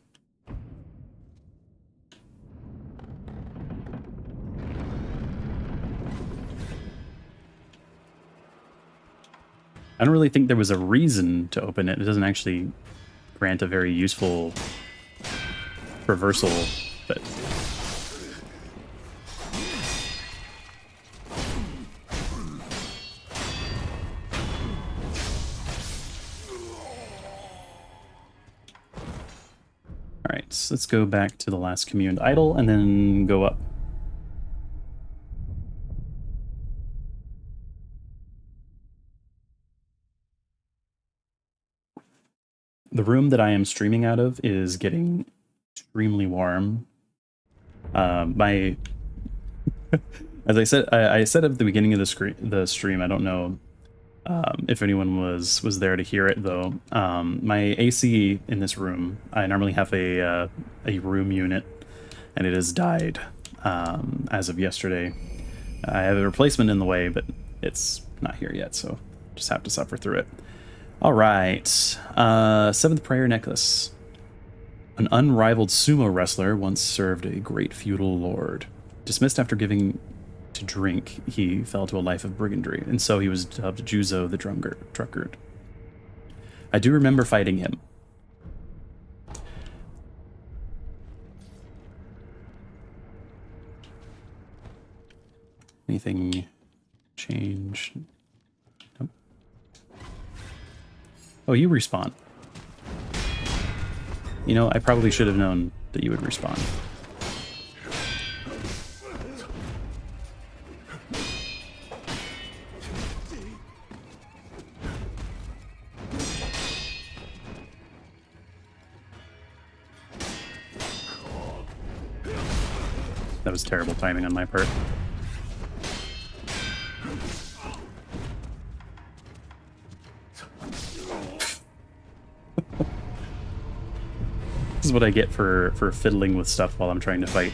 I don't really think there was a reason to open it. It doesn't actually grant a very useful reversal, but all right, so let's go back to the last communed idol and then go up. The room that I am streaming out of is getting extremely warm. As I said at the beginning of the stream, I don't know if anyone was there to hear it though. My AC in this room, I normally have a room unit, and it has died as of yesterday. I have a replacement in the way, but it's not here yet, so just have to suffer through it. All right, Seventh Prayer Necklace. An unrivaled sumo wrestler once served a great feudal lord. Dismissed after giving to drink, he fell to a life of brigandry, and so he was dubbed Juzo the Drunkard. I do remember fighting him. Anything change? Nope. Oh, you respawn. You know, I probably should have known that you would respawn. That was terrible timing on my part. This is what I get for fiddling with stuff while I'm trying to fight.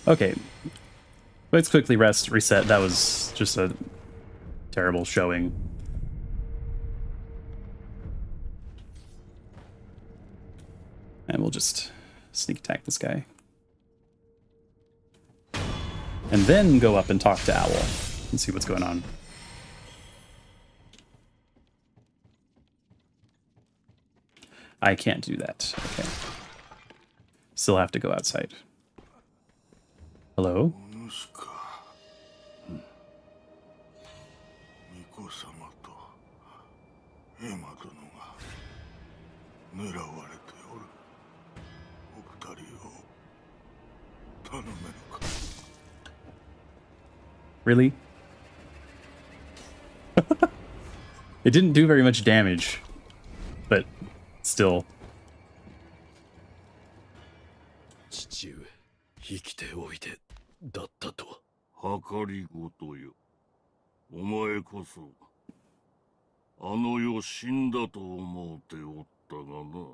Okay, let's quickly reset. That was just a terrible showing. And we'll just sneak attack this guy. And then go up and talk to Owl and see what's going on. I can't do that. Okay. Still have to go outside. Hello? Really? It didn't do very much damage. still. 父上、生きておいでだったとは。計りごとよ。お前こそあの世死んだと思うておったがな。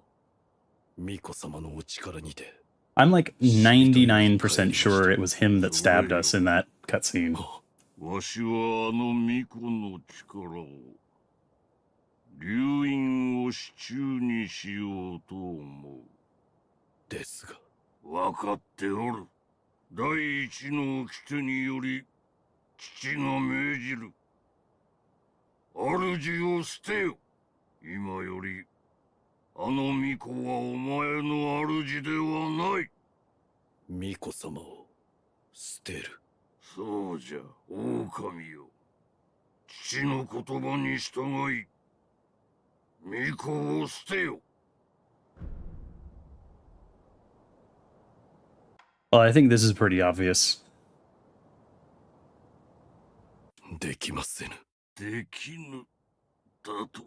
巫女様のお力にて I'm like 99% sure it was him that stabbed us in that cutscene. わしはあの巫女の力を流飲を手中にしようと思う。ですが分かっておる。第一の掟により父が命じる。主を捨てよ。今よりあの巫女はお前の主ではない。巫女様を捨てる。そうじゃ、狼よ。父の言葉に従い巫女を捨てよ。 Well, I think this is pretty obvious. できませぬ。できぬだと。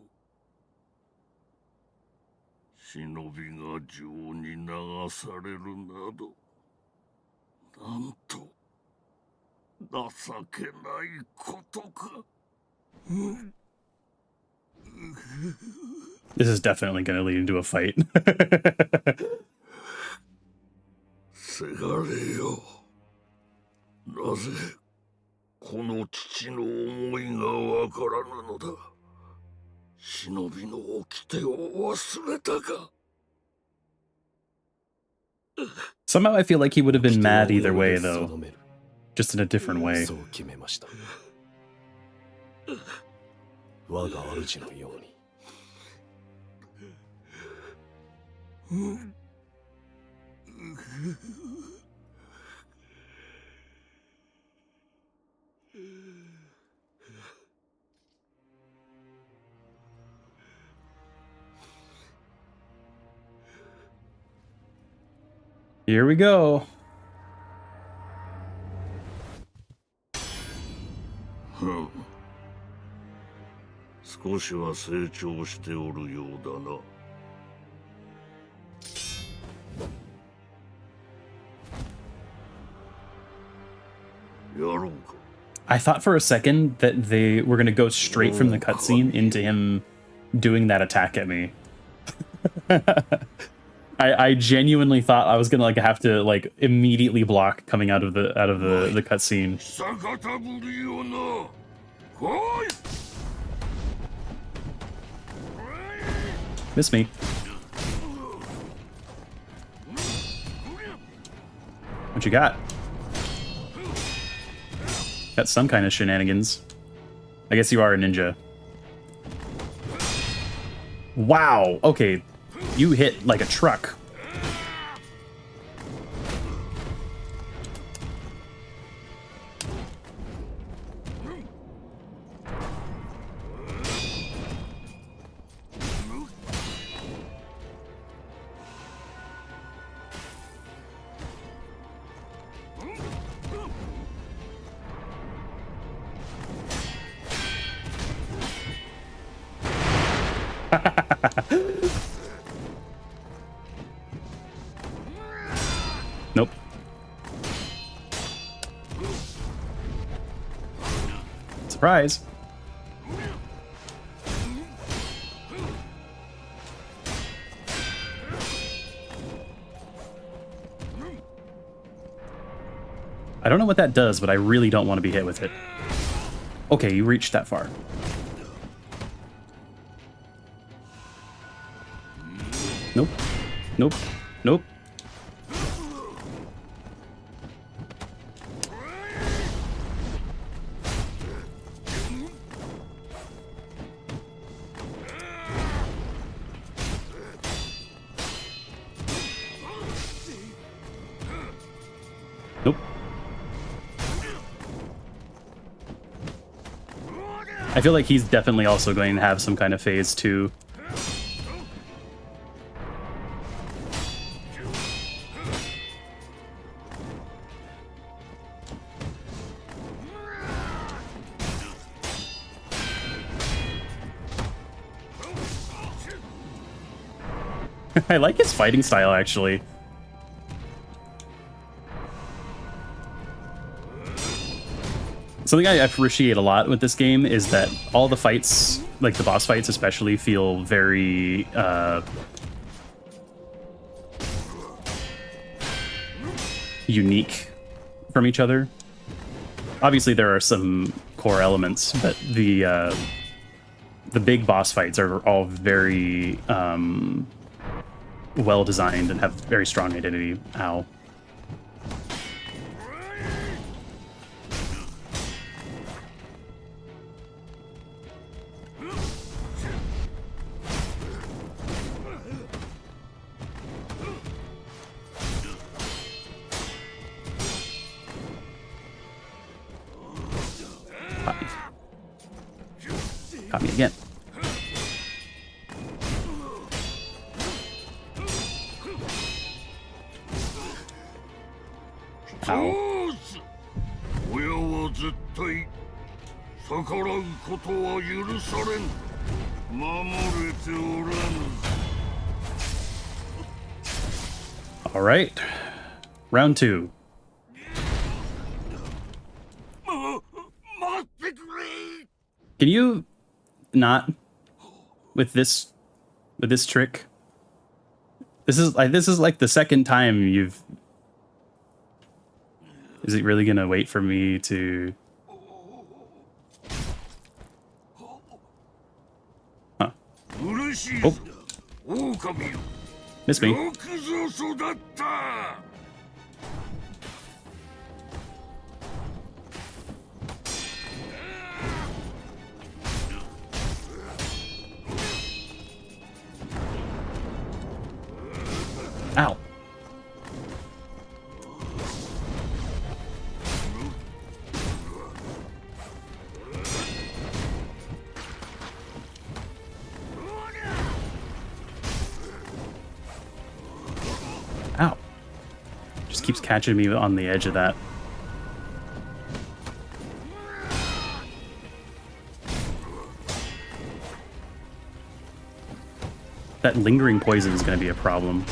忍びが情に流されるなど、なんと情けないことか。This is definitely going to lead into a fight. せがれよ。なぜこの父の思いがわからぬのだ。忍びの掟を忘れたか。 Somehow I feel like he would have been mad either way, though. Just in a different way. そう決めました。我が主のように。Here we go. 少しは成長しておるようだな。やろうか。I thought for a second that they were going to go straight from the cutscene into him doing that attack at me. I genuinely thought I was gonna like have to like immediately block coming out of the cutscene. Miss me. What you got? Got some kind of shenanigans. I guess you are a ninja. Wow. Okay. You hit like a truck. Nope. Surprise. I don't know what that does, but I really don't want to be hit with it. Okay, you reached that far. Nope. Nope. Nope. Nope. I feel like he's definitely also going to have some kind of phase 2. I like his fighting style, actually. Something I appreciate a lot with this game is that all the fights, like the boss fights especially, feel very unique from each other. Obviously, there are some core elements, but the big boss fights are all very well designed and have very strong identity. Ow. Caught me again. Ow. 親は絶対逆らうことは許されん。守れておらぬ。All right. Round 2. 待ってくれ。 Can you not with this trick? This is like the second time you've. Is it really gonna wait for me to? Huh. Oh. Missed me. Ow. Ow. Just keeps catching me on the edge of that. That lingering poison is going to be a problem.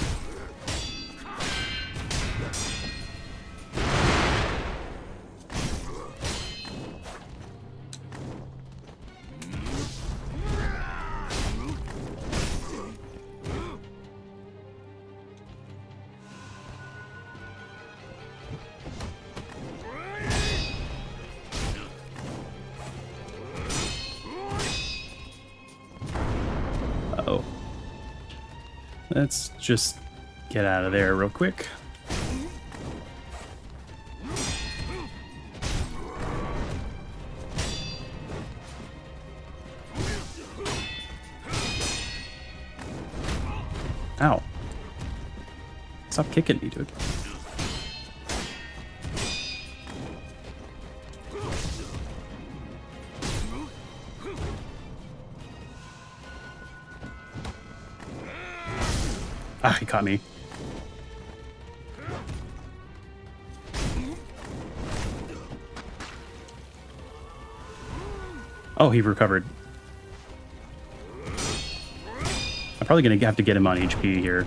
Uh-oh. Let's just get out of there real quick. Ow. Stop kicking me, dude. Ah, he caught me. Oh, he recovered. I'm probably gonna have to get him on HP here.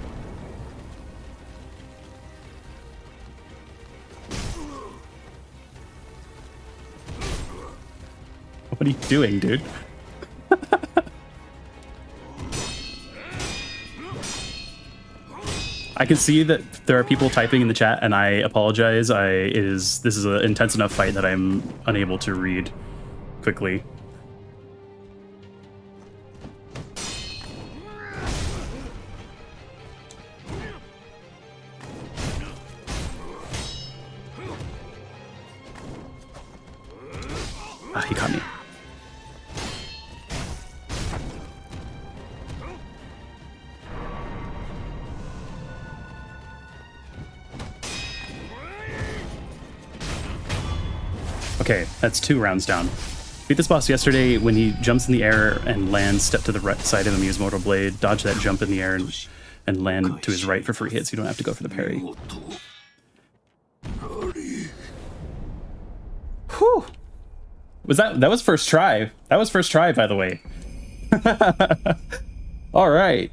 What are you doing, dude? I can see that there are people typing in the chat, and I apologize. This is an intense enough fight that I'm unable to read quickly. Ah, he caught me. Okay, that's 2 rounds down. Beat this boss yesterday when he jumps in the air and lands, step to the right side of him, use Mortal Blade, dodge that jump in the air, and land to his right for free hits. You don't have to go for the parry. Whew! That was first try. That was first try, by the way. All right.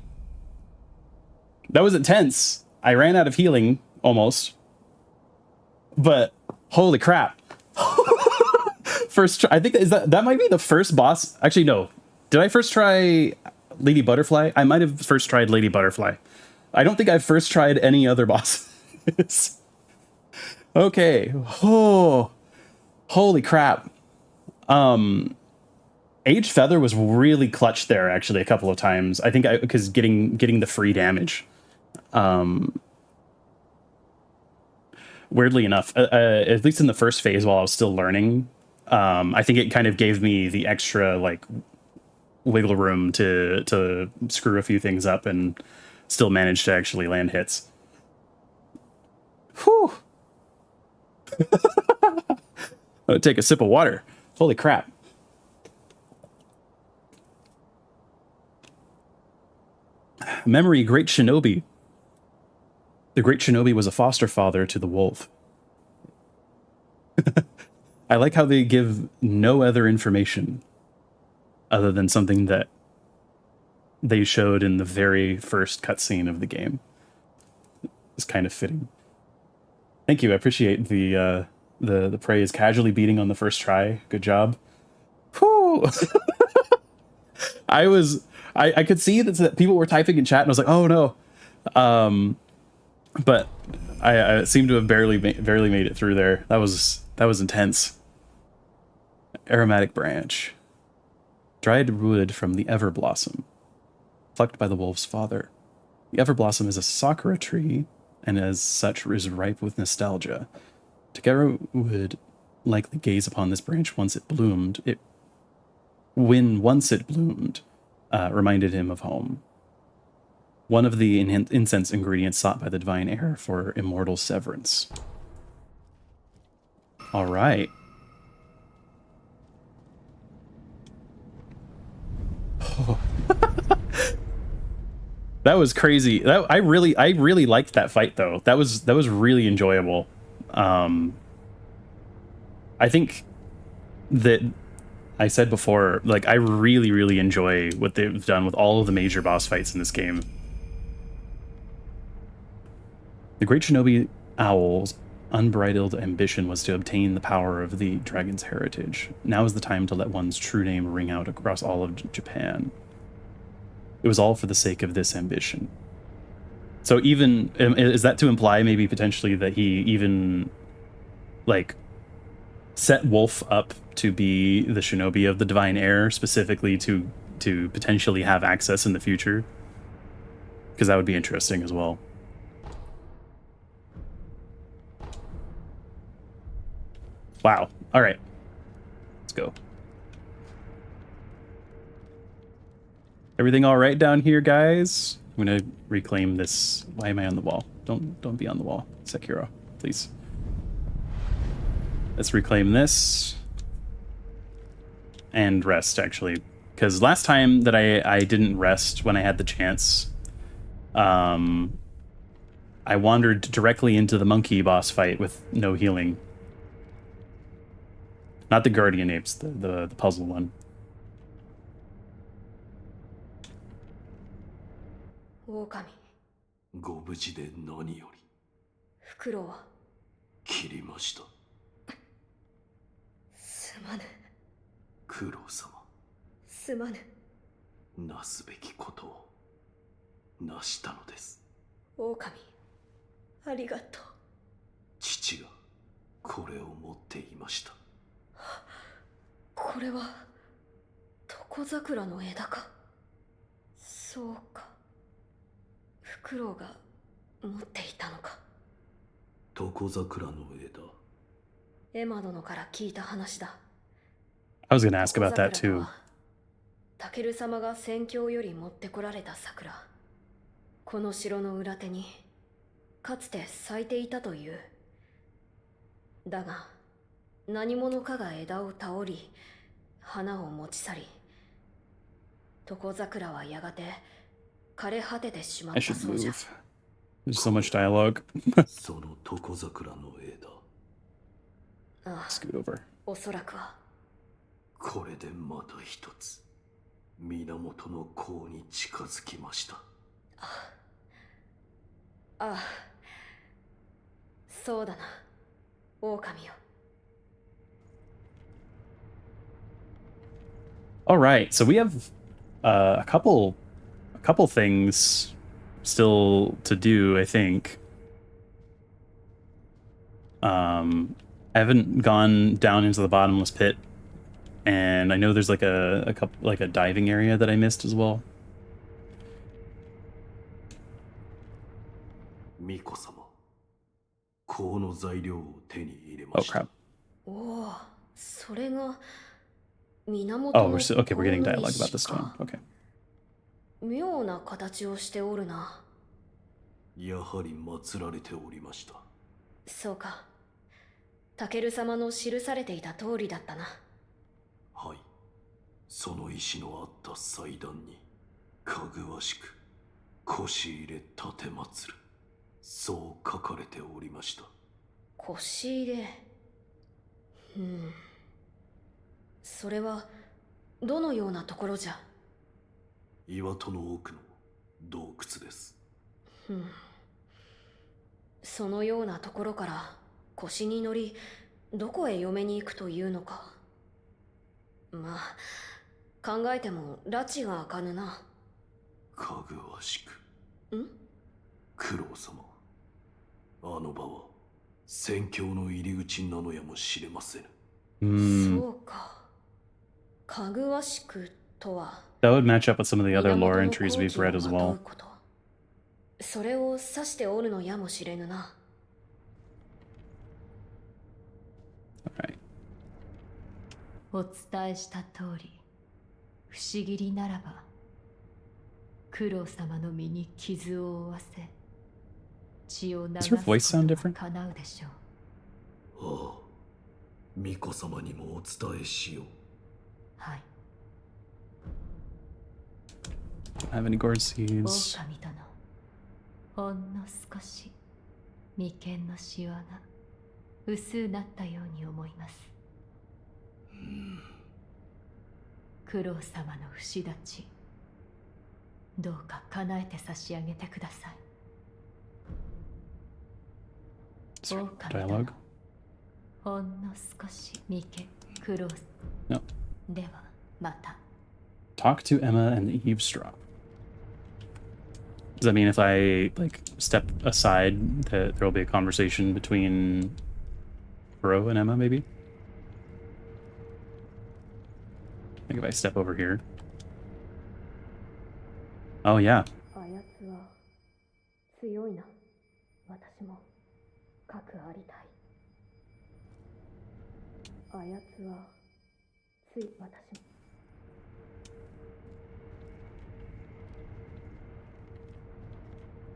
That was intense. I ran out of healing almost. But holy crap. First try, I think that might be the first boss. Actually, no. Did I first try Lady Butterfly? I might have first tried Lady Butterfly. I don't think I've first tried any other bosses. Okay. Oh, holy crap. Age Feather was really clutch there, actually, a couple of times. I think because getting the free damage. Weirdly enough, at least in the first phase while I was still learning, I think it kind of gave me the extra like wiggle room to screw a few things up and still manage to actually land hits. Whew. I'm gonna take a sip of water. Holy crap. Memory, Great Shinobi. The Great Shinobi was a foster father to the wolf. I like how they give no other information other than something that they showed in the very first cutscene of the game. It's kind of fitting. Thank you. I appreciate the praise. Casually beating on the first try. Good job. Whew. I could see that people were typing in chat, and I was like, oh no. But I seem to have barely made it through there. That was intense. Aromatic branch. Dried wood from the Everblossom, plucked by the wolf's father. The Everblossom is a sakura tree, and as such is ripe with nostalgia. Takeru would likely gaze upon this branch once it bloomed. Once it bloomed, reminded him of home. One of the incense ingredients sought by the divine heir for immortal severance. All right. Oh. That was crazy. I really liked that fight though. That was really enjoyable. I think that I said before, like, I really enjoy what they've done with all of the major boss fights in this game. The Great Shinobi Owl's unbridled ambition was to obtain the power of the dragon's heritage. Now is the time to let one's true name ring out across all of Japan. It was all for the sake of this ambition. So even, is that to imply maybe potentially that he even, like, set Wolf up to be the shinobi of the divine heir, specifically to potentially have access in the future? Because that would be interesting as well. Wow. All right. Let's go. Everything all right down here, guys? I'm gonna reclaim this. Why am I on the wall? Don't be on the wall, Sekiro, please. Let's reclaim this and rest, actually, because last time that I didn't rest when I had the chance, I wandered directly into the monkey boss fight with no healing. Not the guardian apes, the puzzle one. Okami. ご無事で何より。フクロウは切りました。すまぬ。クロウ様。すまぬ。なすべきことをなしたのです。狼、ありがとう。父がこれを持っていました。これは床桜の枝か。そうか。フクロウが持っていたのか。床桜の枝。エマ殿から聞いた話だ。I was gonna ask about that too. タケル様が戦況より持ってこられた桜。この城の裏手にかつて咲いていたという。だが何者かが枝を倒り花を持ち去り、床桜はやがて枯れ果ててしまっ I た should そうじゃ。 move. There's so much dialogue. その床桜の枝。ああ、 Scoot over. おそらくは。これでまた一つ源の功に近づきました。ああ、そうだな、狼よ。All right, so we have a couple things still to do, I think. I haven't gone down into the bottomless pit, and I know there's like a couple, like a diving area that I missed as well. 巫女様、この材料を手に入れ Oh ました。 crap. おお、それが源 Oh, の okay, we're getting この dialogue 石 about this か。 one. Okay. 妙な形をしておるな。やはり祀られておりました。そうか。タケル様の記されていた通りだったな。はい。その石のあった祭壇に、かぐわしく、腰入れ立て祀る。そう書かれておりました。腰入れ。それは、どのようなところじゃ。岩戸の奥の洞窟です。そのようなところから腰に乗り、どこへ嫁に行くというのか。まあ、考えても拉致が開かぬな。かぐわしく。九郎様、あの場は宣教の入り口なのやもしれません。そうか。かぐわしくとは。That would match up with some of the other lore entries we've read as well. それを指しておるのやもしれぬな。Alright. お伝えした通り、不思議りならば、九郎様の身に傷を負わせ、血を流す Does her こと voice sound が different? 叶うでしょう。ああ、巫女様にもお伝えしよう。はい。Don't have any gourd seeds. 狼殿、ほんの少し眉間のシワが薄なったように思います。九郎様の不死立ち、どうか叶えて差し上げてください。 Sorry, 狼 dialogue. 殿、ほんの少し眉間、九郎 No. ではまた。 Talk to Emma and eavesdrop. Does that mean if I like step aside that there will be a conversation between Bro and Emma, maybe? I think if I step over here. Oh yeah. あやつは強いな。私も核ありたい。あやつは私も。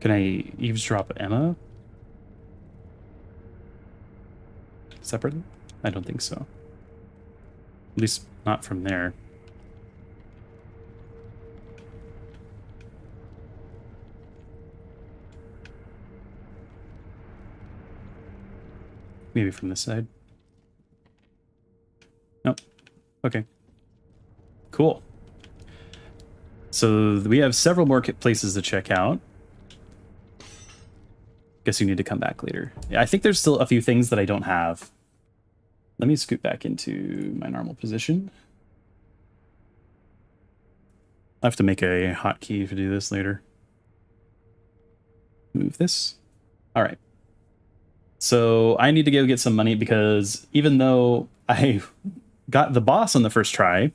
Can I eavesdrop Emma? Separately? I don't think so. At least not from there. Maybe from this side. Nope. Okay. Cool. So we have several more places to check out. Guess you need to come back later. Yeah, I think there's still a few things that I don't have. Let me scoot back into my normal position. I'll have to make a hotkey to do this later. Move this. All right. So I need to go get some money because even though I got the boss on the first try,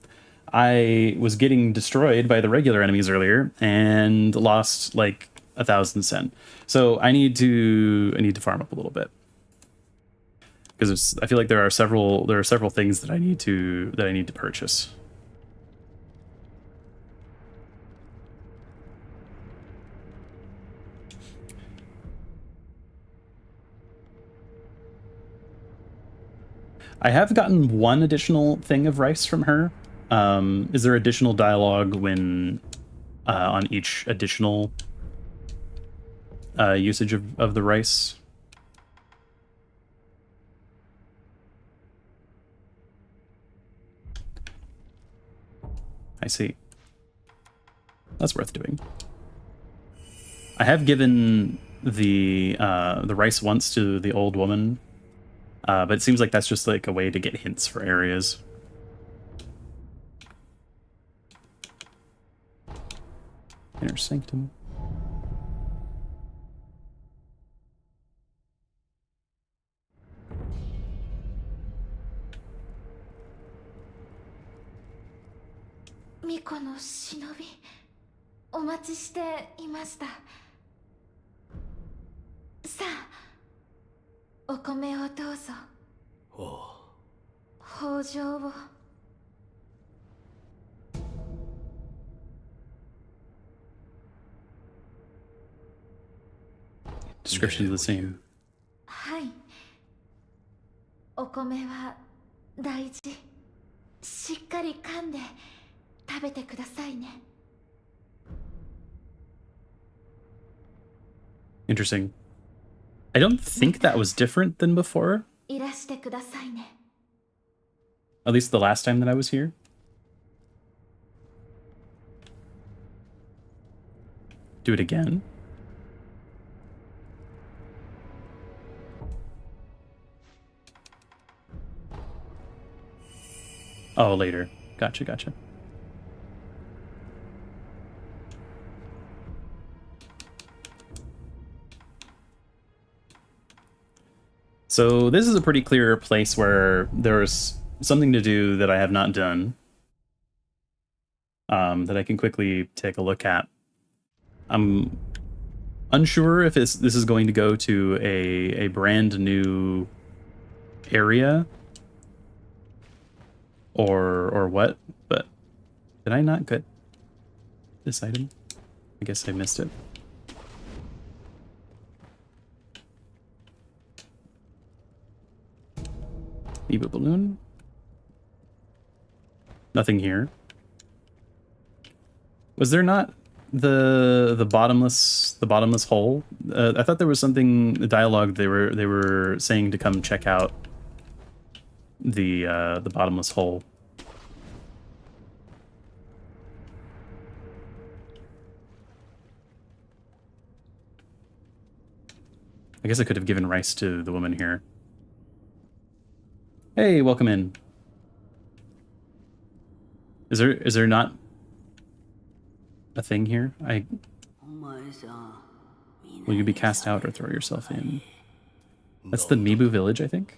I was getting destroyed by the regular enemies earlier and lost like 1,000 sen. So I need to farm up a little bit because I feel like there are several things that I need to purchase. I have gotten one additional thing of rice from her. Is there additional dialogue when on each additional usage of the rice? I see. That's worth doing. I have given the rice once to the old woman, but it seems like that's just like a way to get hints for areas. Inner sanctum.巫女の忍び、お待ちしていました。さあ、お米をどうぞ。ああ、豊穣を。Description is the same. はい。お米は大事。しっかり噛んで食べてくださいね。Interesting. I don't think that was different than before. いらしてくださいね。At least the last time that I was here. Do it again. Oh, later. Gotcha, gotcha. So this is a pretty clear place where there's something to do that I have not done. That I can quickly take a look at. I'm unsure if this is going to go to a brand new area or what, but did I not get this item? I guess I missed it. Eva balloon. Nothing here. Was there not the bottomless hole? I thought there was something, the dialogue they were saying to come check out the bottomless hole. I guess I could have given rice to the woman here. Hey, welcome in. Is there not a thing here? Will you be cast out or throw yourself in? That's the Mibu village, I think.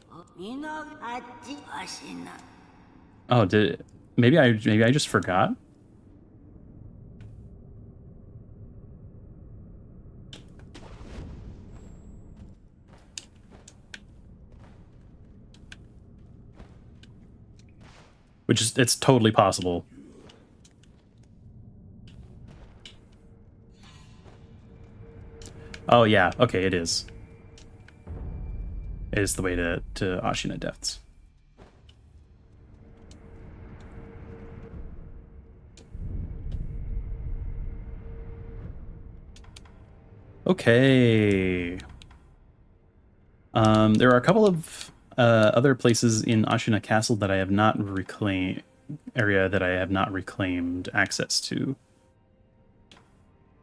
Oh, maybe I just forgot? Which is, it's totally possible. Oh yeah, okay, it is. It is the way to Ashina Depths. Okay. There are a couple of other places in Ashina Castle that I have not reclaimed, access to.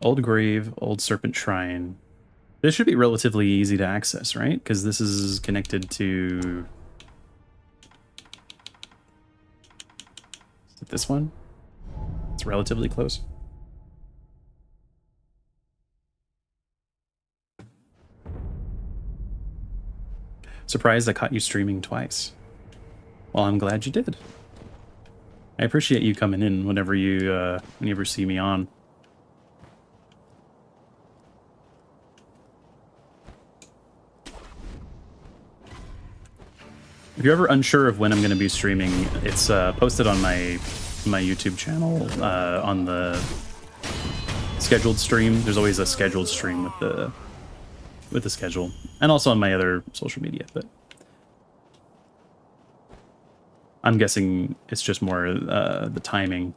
Old Grave, Old Serpent Shrine. This should be relatively easy to access, right? Because this is connected to... Is it this one? It's relatively close. Surprised I caught you streaming twice. Well, I'm glad you did. I appreciate you coming in whenever you see me on. If you're ever unsure of when I'm going to be streaming, it's posted on my YouTube channel on the scheduled stream. There's always a scheduled stream with the schedule, and also on my other social media, but I'm guessing it's just more the timing.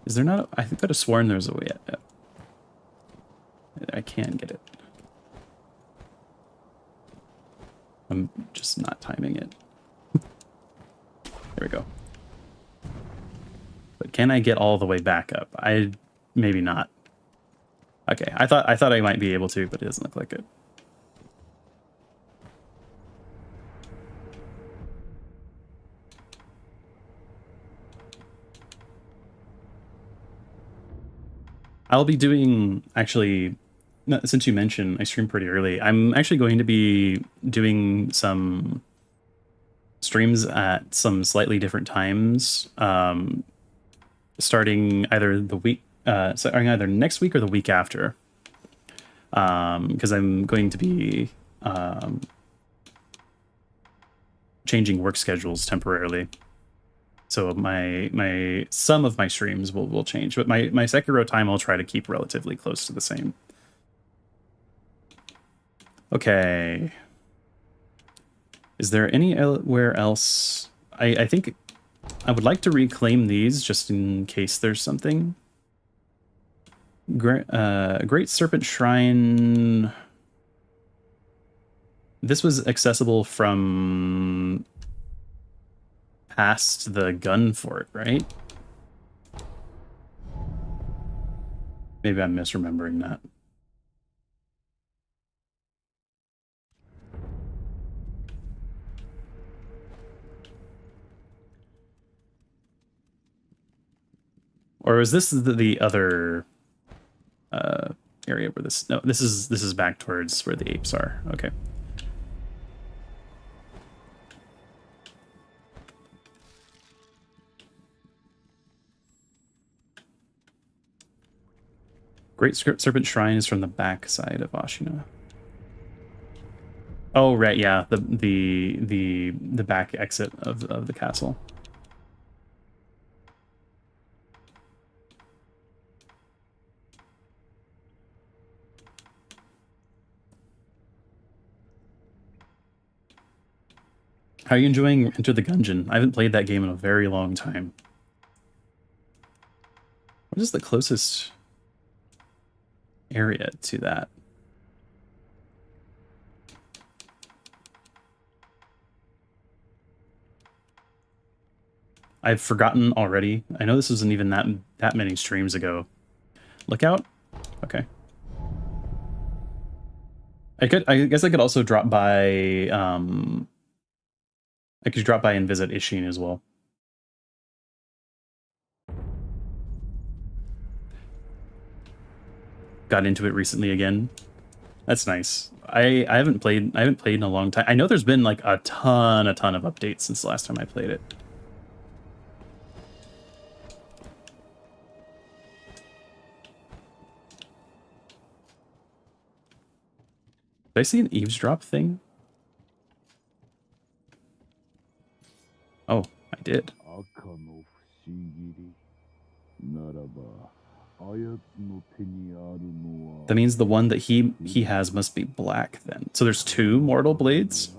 Is there not I think I'd have sworn there was a way. I can't get it. I'm just not timing it. There we go. But can I get all the way back up? Maybe not. Okay, I thought I might be able to, but it doesn't look like it. I'll be doing, actually, since you mentioned I stream pretty early, I'm actually going to be doing some streams at some slightly different times, starting either the week, starting either next week or the week after, because I'm going to be changing work schedules temporarily. So some of my streams will change, but my Sekiro time I'll try to keep relatively close to the same. Okay. Is there anywhere else? I think I would like to reclaim these just in case there's something. Great Serpent Shrine. This was accessible from past the gun fort, right? Maybe I'm misremembering that. Or is this the other area where this? No, this is back towards where the apes are. Okay. Great Serpent Shrine is from the back side of Ashina. Oh right, yeah, the back exit of the castle. How are you enjoying Enter the Gungeon? I haven't played that game in a very long time. What is the closest area to that? I've forgotten already. I know this wasn't even that many streams ago. Lookout? Okay. I guess I could also drop by I could drop by and visit Ashina as well. Got into it recently again. That's nice. I haven't played in a long time. I know there's been like a ton of updates since the last time I played it. Did I see an eavesdrop thing? Oh, I did. That means the one that he has must be black then. So there's two mortal blades?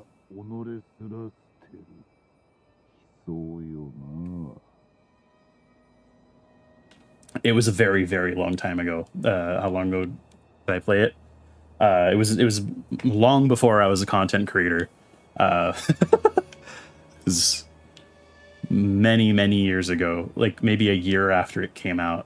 It was a very, very long time ago. How long ago did I play it? It was long before I was a content creator. It was many, many years ago, like maybe a year after it came out.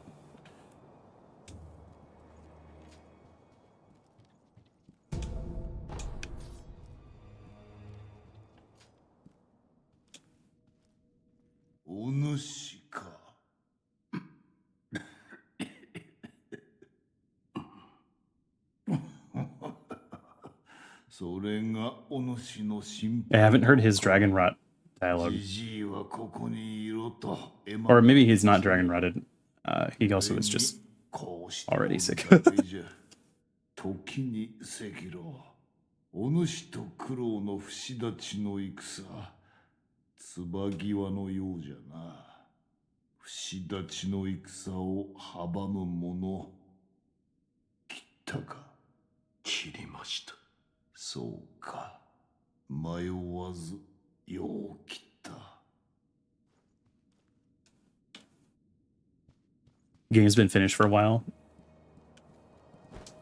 I haven't heard his Dragon Rot dialogue. Or maybe he's not Dragon Rotted. He also is just already sick. 時に赤狼、お主と苦労の不死立ちの戦、椿際のようじゃな。不死立ちの戦を阻む者、切ったか。切りました。そうか。迷わず、よう切った。Game's been finished for a while.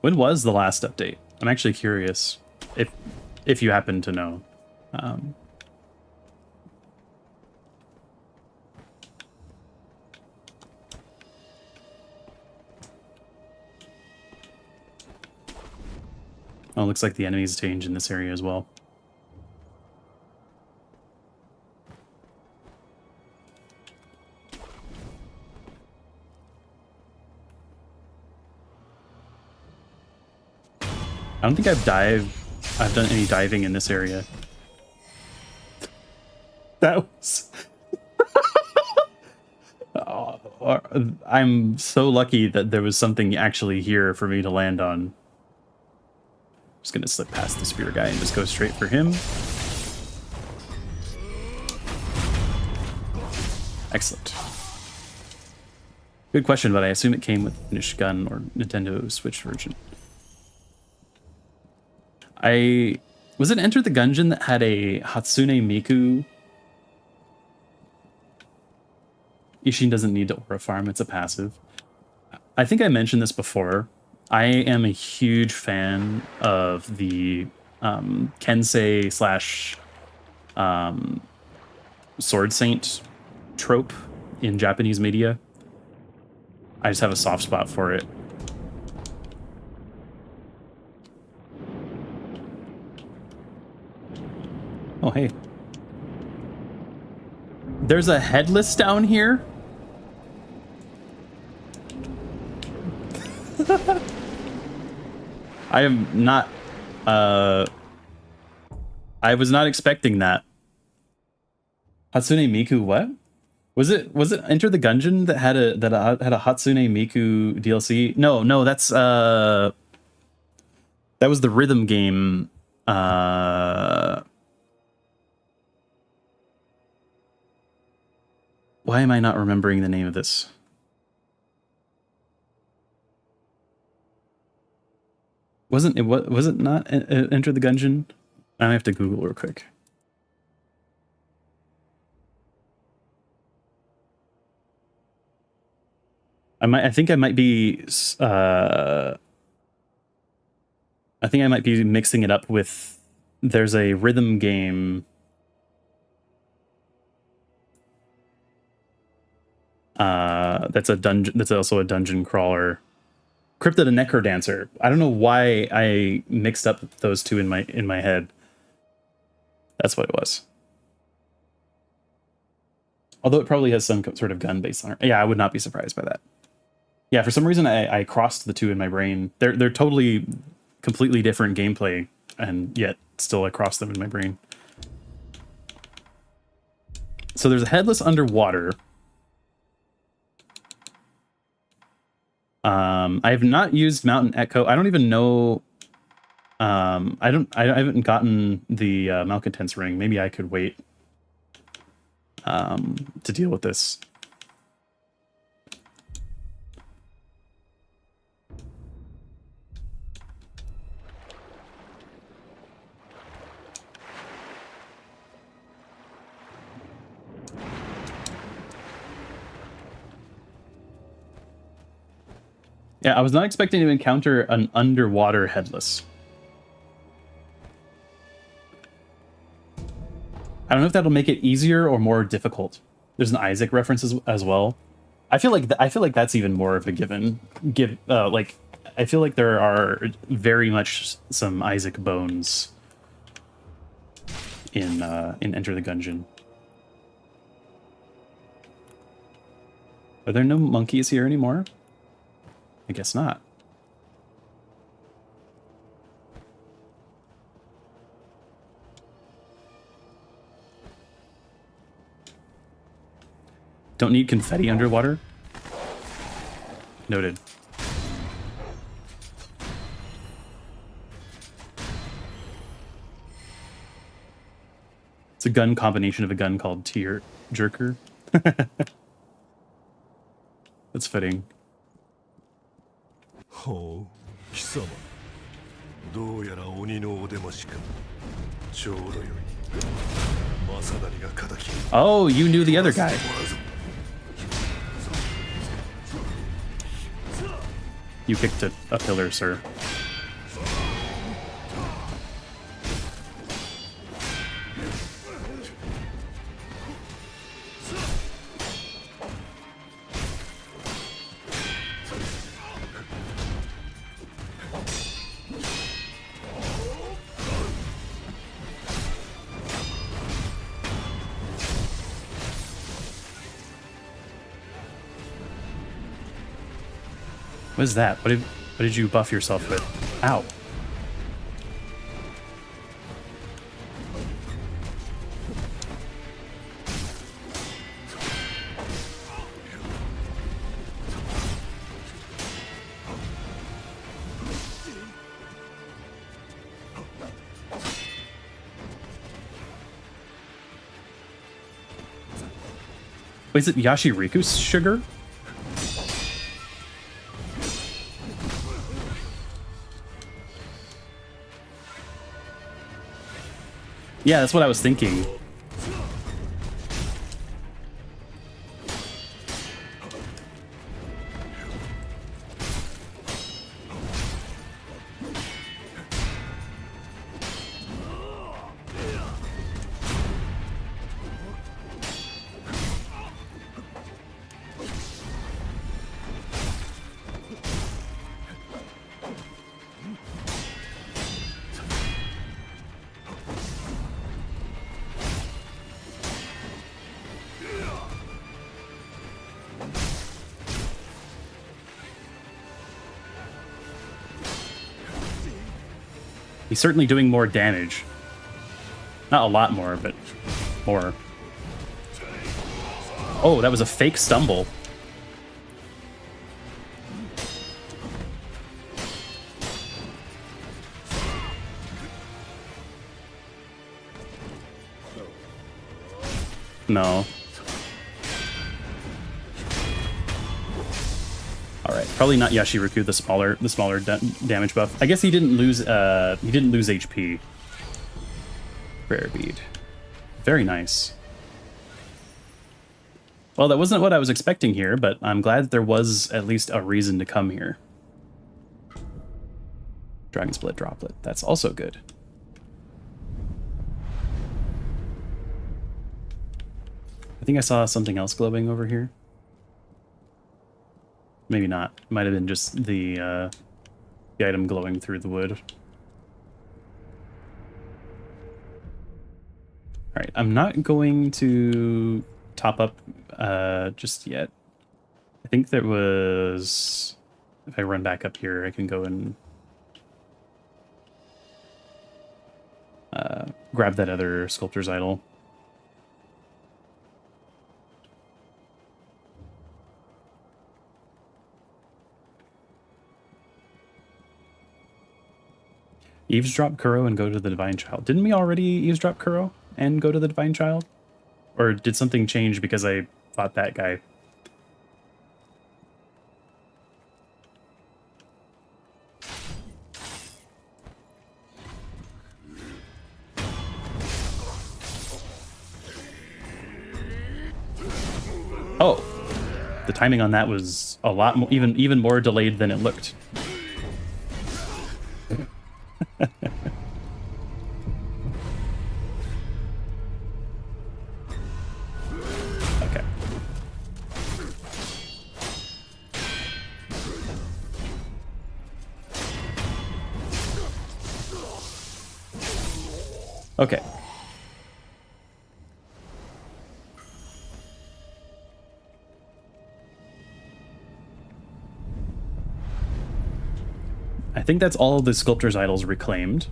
When was the last update? I'm actually curious if you happen to know. Oh, looks like the enemies change in this area as well. I don't think I've done any diving in this area. That was... I'm so lucky that there was something actually here for me to land on. Just gonna slip past the spear guy and just go straight for him. Excellent. Good question, but I assume it came with finished gun or Nintendo Switch version. Was it Enter the Gungeon that had a Hatsune Miku? Ishin doesn't need to aura farm, it's a passive. I think I mentioned this before. I am a huge fan of the Kensei slash Sword Saint trope in Japanese media. I just have a soft spot for it. Oh, hey. There's a headless down here? I am not, I was not expecting that. Hatsune Miku what? Was it Enter the Gungeon that had a Hatsune Miku DLC? No, that's that was the rhythm game. Why am I not remembering the name of this? Was it not Enter the Gungeon? I have to Google real quick. I think I might be mixing it up with, there's a rhythm game that's also a dungeon crawler. Cryptid the Necrodancer. I don't know why I mixed up those two in my head. That's what it was. Although it probably has some sort of gun based on it. Yeah, I would not be surprised by that. Yeah, for some reason I crossed the two in my brain. They're totally, completely different gameplay, and yet still I crossed them in my brain. So there's a headless underwater. I have not used Mountain Echo. I don't even know. I haven't gotten the Malcontent's Ring. Maybe I could wait to deal with this. Yeah, I was not expecting to encounter an underwater headless. I don't know if that'll make it easier or more difficult. There's an Isaac reference as well. I feel like that's even more of a given. I feel like there are very much some Isaac bones in Enter the Gungeon. Are there no monkeys here anymore? I guess not. Don't need confetti underwater? Noted. It's a gun combination of a gun called Tear Jerker. That's fitting. ほう、貴様。どうやら鬼のお出ましか。ちょうどよい。正成が敵。Oh, you knew the other guy. You kicked a pillar, sir. What is that? What did you buff yourself with? Ow. Wait, is it Yashiriku's sugar? Yeah, that's what I was thinking. He's certainly doing more damage. Not a lot more, but more. Oh, that was a fake stumble. No. All right, probably not Yashiriku, the smaller damage buff. I guess he didn't lose HP. Rare bead. Very nice. Well, that wasn't what I was expecting here, but I'm glad that there was at least a reason to come here. Dragon's Blood Droplet. That's also good. I think I saw something else glowing over here. Maybe not. It might have been just the item glowing through the wood. Alright, I'm not going to top up just yet. I think there was... If I run back up here, I can go and grab that other Sculptor's Idol. Eavesdrop Kuro and go to the Divine Child. Didn't we already eavesdrop Kuro and go to the Divine Child? Or did something change because I fought that guy? Oh, the timing on that was a lot more, even more delayed than it looked. Okay. Okay. I think that's all of the Sculptor's Idols reclaimed.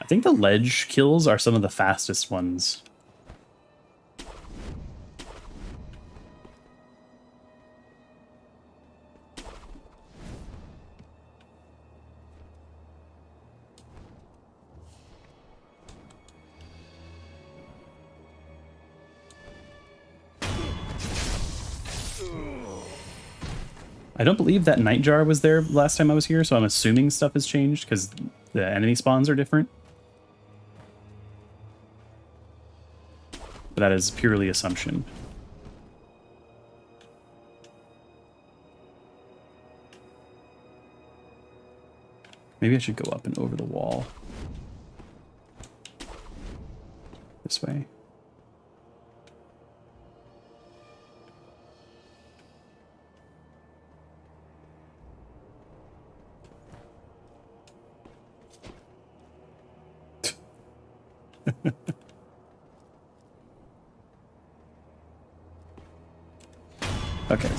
I think the ledge kills are some of the fastest ones. I don't believe that Nightjar was there last time I was here, so I'm assuming stuff has changed because the enemy spawns are different. But that is purely assumption. Maybe I should go up and over the wall. This way. Okay.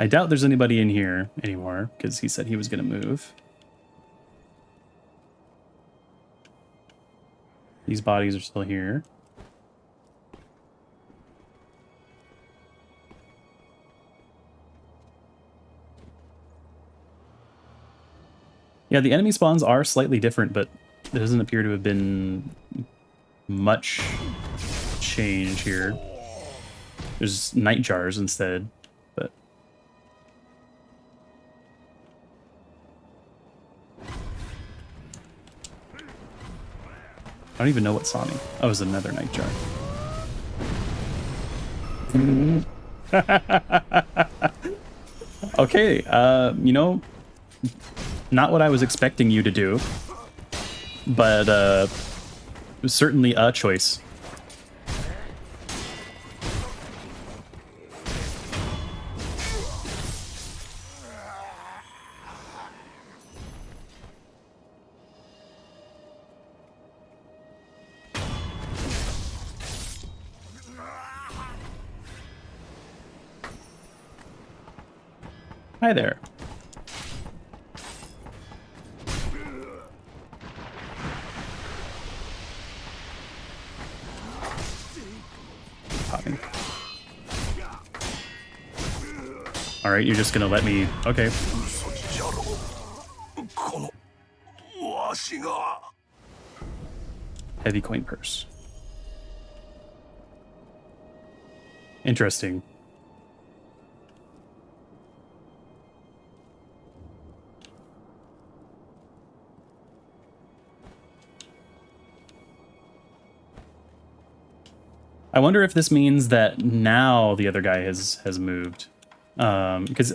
I doubt there's anybody in here anymore, because he said he was going to move. These bodies are still here. Yeah, the enemy spawns are slightly different, but there doesn't appear to have been much change here. There's night jars instead, but... I don't even know what saw me. Oh, it was another night jar. Okay, you know, not what I was expecting you to do, but it was certainly a choice. Hi there. Popping. All right, you're just gonna let me... Okay. 嘘じゃろこのわしが Heavy coin purse. Interesting. I wonder if this means that now the other guy has moved, because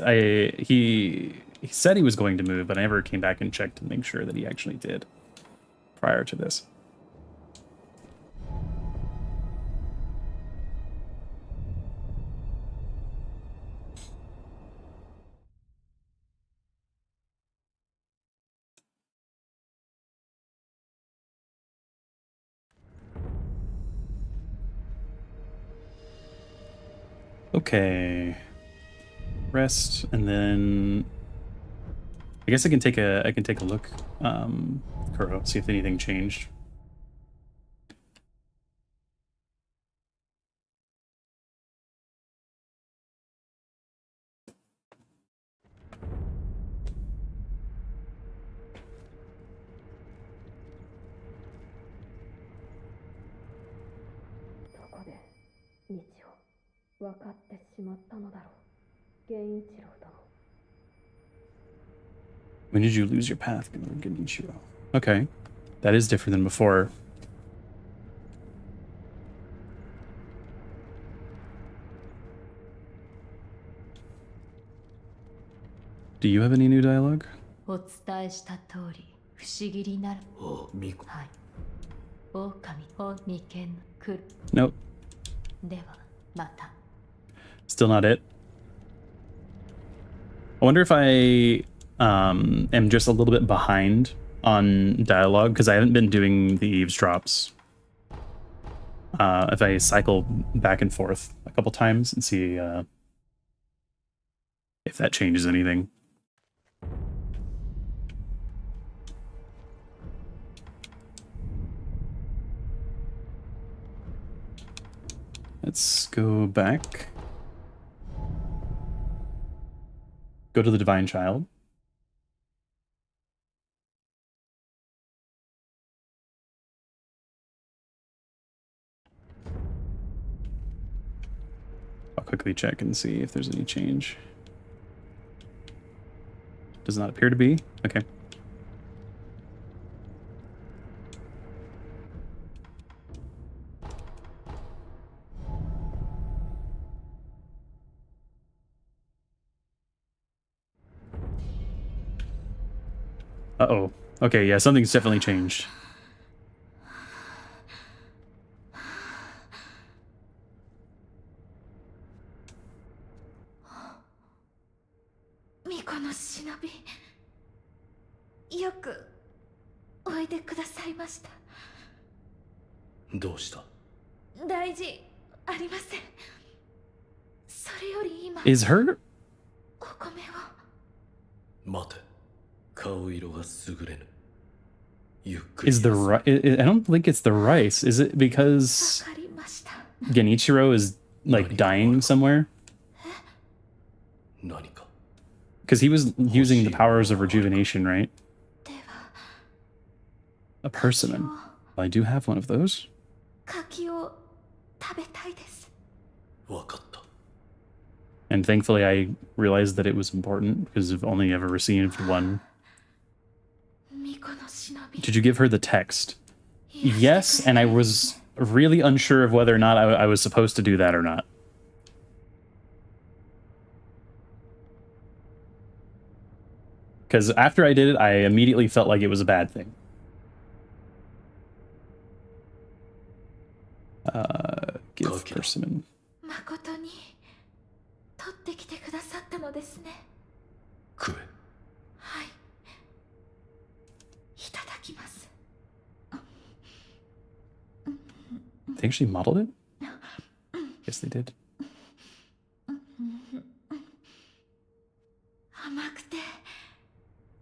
he said he was going to move, but I never came back and checked to make sure that he actually did prior to this. Okay. Rest, and then I guess I can take a look, Kuro, see if anything changed. When did you lose your path, Genichiro? Okay, that is different than before. Do you have any new dialogue? お伝えした通り不思議になる。あ、ミコ。はい。狼を眉間来る。 Nope. ではまた。 Still not it. I wonder if I am just a little bit behind on dialogue because I haven't been doing the eavesdrops. If I cycle back and forth a couple times and see if that changes anything. Let's go back. Go to the Divine Child. I'll quickly check and see if there's any change. Does not appear to be. Okay. Uh-oh. Okay, yeah, something's definitely changed. Mikoの忍び。よくてくださいました。どうした？大事ありません。それより今 Is her お米を。待て。顔色が優れぬ。ゆっくり is the I don't think it's the rice. Is it because わかりました。 Genichiro is like dying somewhere? 何か。 Because he was using the powers of rejuvenation, right? では A persimmon. I do have one of those. 柿を食べたいです。わかった。 And thankfully I realized that it was important because I've only ever received one. 巫女の忍び。 Did you give her the text? Yes, and I was really unsure of whether or not I was supposed to do that or not. Because after I did it, I immediately felt like it was a bad thing. Give persimmon. 誠に取ってきてくださったのですね。食え。はい。いただきます。 They actually modeled it? Yes, they did. 甘くて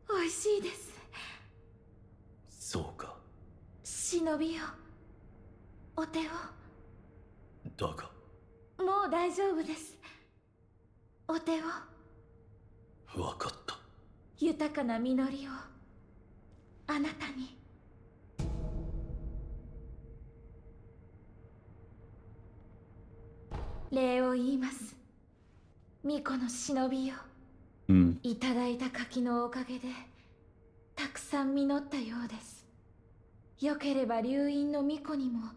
美味しいです。そうか。忍びよ、お手を。だが。もう大丈夫です。お手を。わかった。豊かな実りをあなたに。礼を言います。巫女の忍びよ。いただいた柿のおかげでたくさん実ったようです。よければ流飲の巫女にも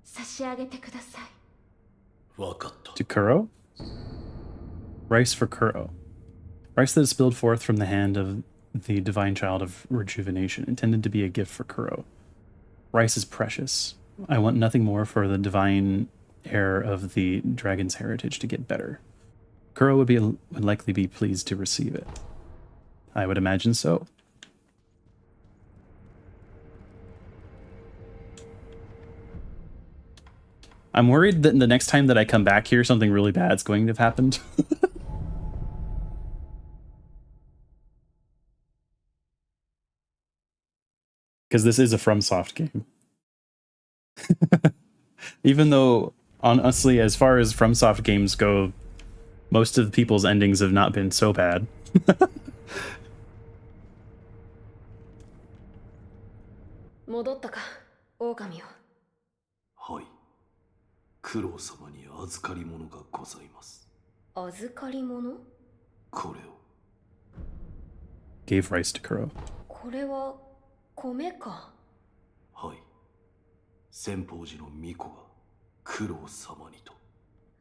差し上げてください。わかった。 To Kuro? Rice for Kuro. Rice that is spilled forth from the hand of the divine child of rejuvenation, intended to be a gift for Kuro. Rice is precious. I want nothing more for the divine heir of the dragon's heritage to get better. Kuro would likely be pleased to receive it. I would imagine so. I'm worried that the next time that I come back here, something really bad's going to have happened. Because this is a Fromsoft game. Even though, honestly, as far as Fromsoft games go, most of the people's endings have not been so bad. 戻ったか、狼よ。はい。九郎様に預かり物がございます。預かり物？これを。Gave rice to Kuro. これは米か。はい。先方寺の巫女が九郎様にと。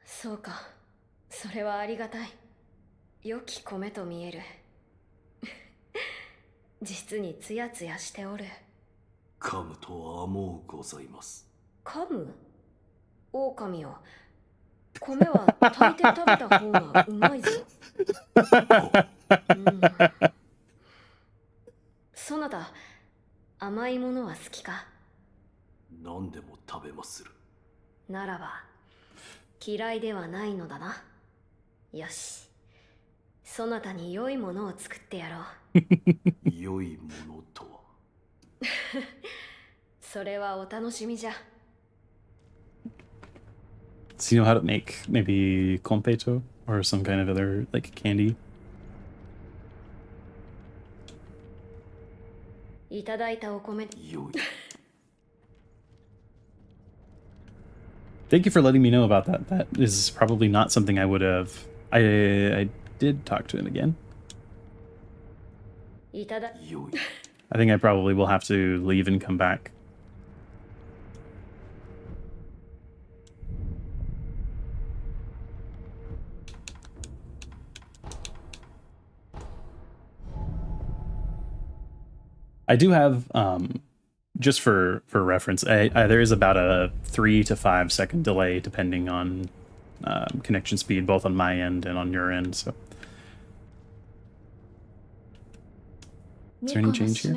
そうか。それはありがたい。良き米と見える。実にツヤツヤしておる。噛むと甘うございます。噛む？狼よ。米は炊いて食べた方がうまいぞ。そなた、甘いものは好きか？何でも食べまする。ならば、嫌いではないのだな。よし。そなたに良いものを作ってやろう。良いものとは。それはお楽しみじゃ。So you know how to make maybe konpeito or some kind of other like candy? いただいたお米。良い。Thank you for letting me know about that. That is probably not something I would have. I did talk to him again. いただ。良い。I think I probably will have to leave and come back. I do have, just for reference, there is about a 3 to 5 second delay depending on connection speed, both on my end and on your end. So, is there any change here?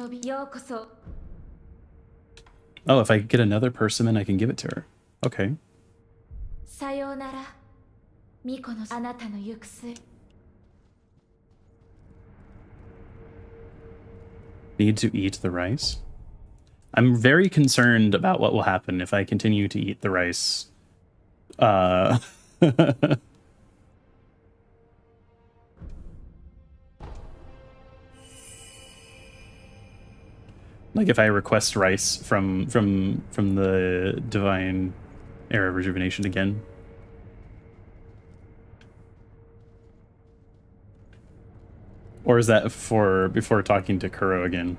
Oh, if I get another persimmon, I can give it to her. Okay. さようなら。巫女のあなたの行く末。Need to eat the rice? I'm very concerned about what will happen if I continue to eat the rice. Like if I request rice from the divine era of rejuvenation again. Or is that for before talking to Kuro again?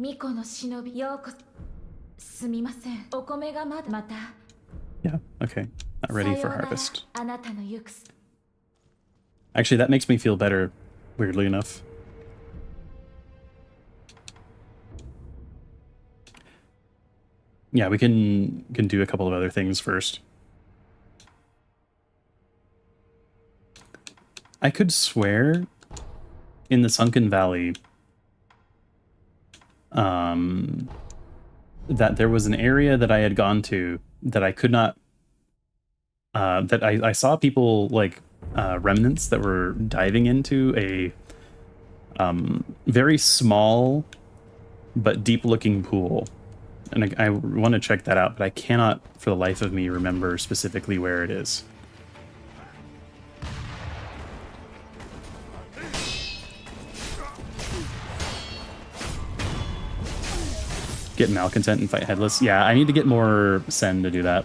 Miko no shinobi, yoko. すみません。お米がまだまた。Yeah, okay. Not ready for harvest. あなたの行く。Actually, that makes me feel better, weirdly enough. Yeah, we can do a couple of other things first. I could swear in the Sunken Valley that there was an area that I had gone to that I could not that I saw people like remnants that were diving into a very small but deep looking pool, and I want to check that out, but I cannot for the life of me remember specifically where it is. Get Malcontent and fight Headless. Yeah, I need to get more Sen to do that.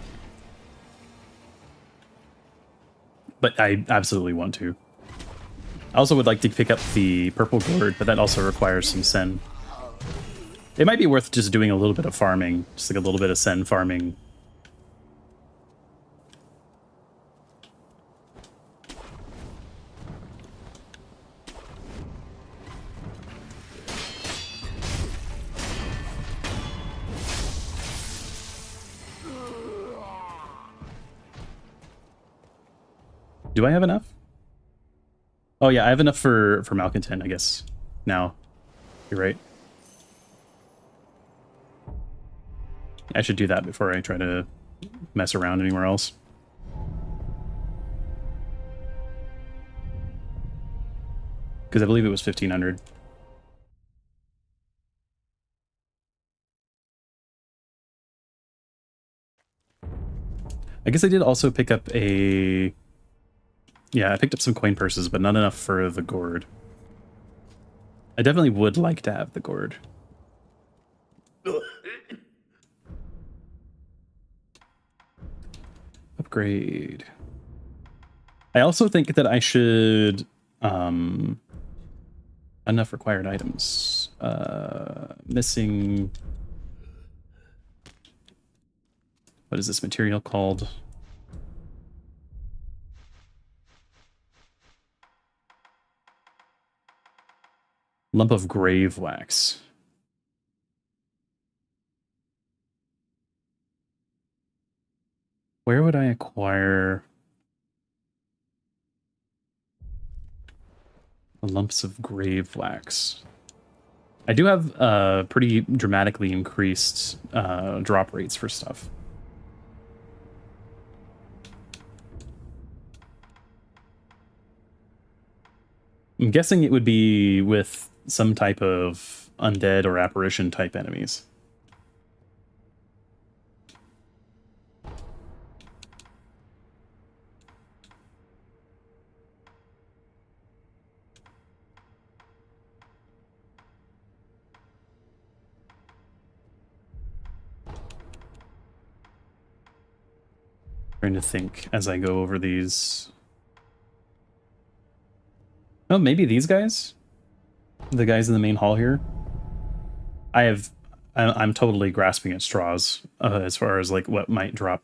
But I absolutely want to. I also would like to pick up the Purple Gourd, but that also requires some Sen. It might be worth just doing a little bit of farming, just like a little bit of Sen farming. Do I have enough? Oh yeah, I have enough for Malcontent, I guess. Now. You're right. I should do that before I try to mess around anywhere else. Because I believe it was 1500. I guess I did also pick up a... Yeah, I picked up some coin purses, but not enough for the gourd. I definitely would like to have the gourd. Upgrade. I also think that I should... enough required items. Missing... What is this material called? Lump of grave wax. Where would I acquire the lumps of grave wax? I do have pretty dramatically increased drop rates for stuff. I'm guessing it would be with some type of undead or apparition type enemies. Trying to think as I go over these. Oh, maybe these guys? The guys in the main hall here? I'm totally grasping at straws as far as like what might drop.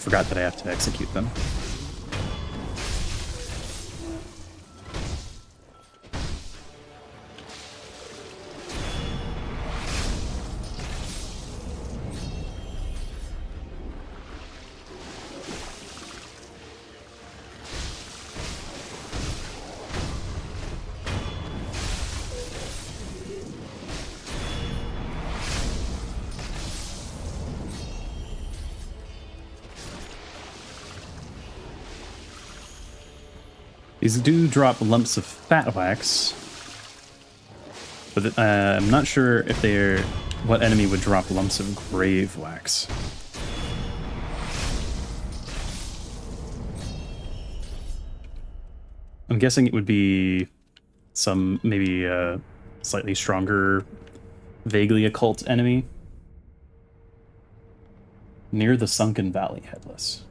forgot that I have to execute them. These do drop lumps of fat wax, but I'm not sure if they're what enemy would drop lumps of grave wax. I'm guessing it would be some maybe slightly stronger, vaguely occult enemy near the Sunken Valley Headless.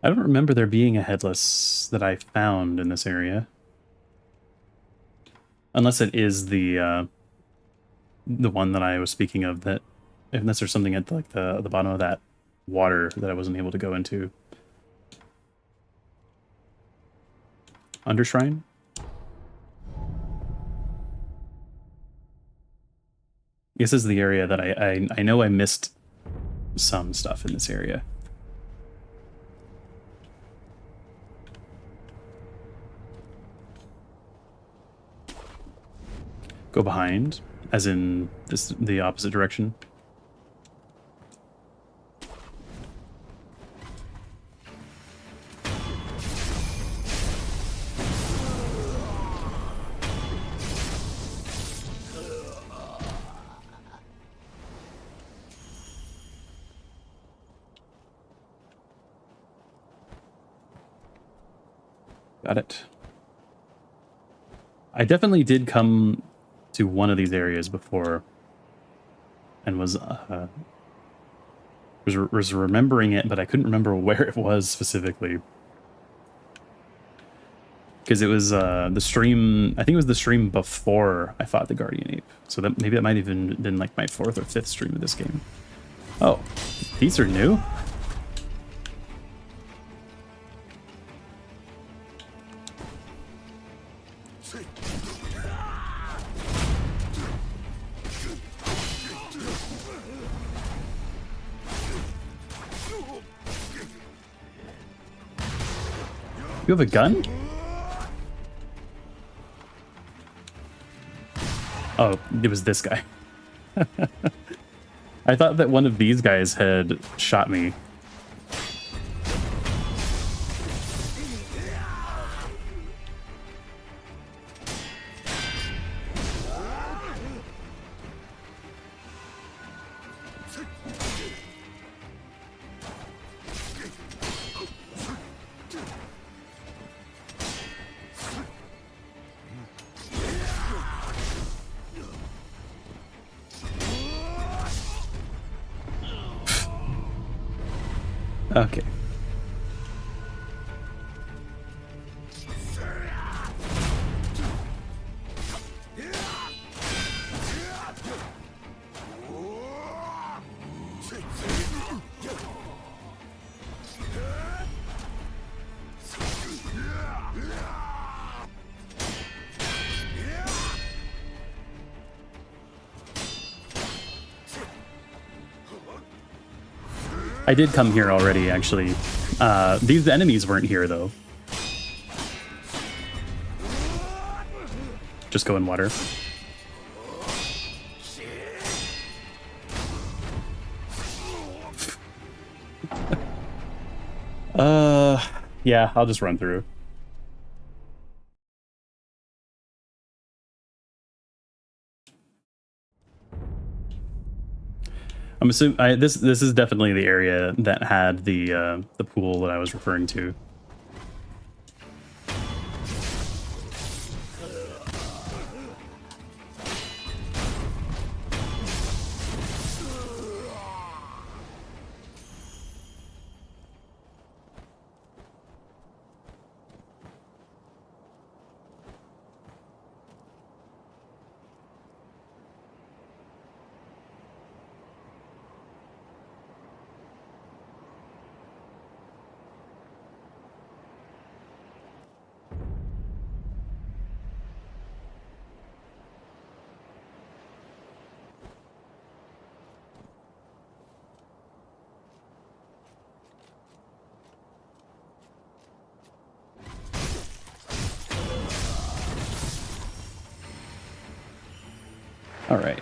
I don't remember there being a headless that I found in this area. Unless it is the one that I was speaking of, that unless there's something at like the bottom of that water that I wasn't able to go into. Undershrine? This is the area that I know I missed some stuff in this area. Go behind, as in the opposite direction. Got it. I definitely did come to one of these areas before and was remembering it, but I couldn't remember where it was specifically. Because it was the stream, I think it was the stream before I fought the Guardian Ape. So that maybe that might have even been like my 4th or 5th stream of this game. Oh, these are new? You have a gun? Oh, it was this guy. I thought that one of these guys had shot me. Okay. I did come here already, actually. These enemies weren't here, though. Just go in water. Yeah, I'll just run through. I'm assuming this is definitely the area that had the pool that I was referring to. All right.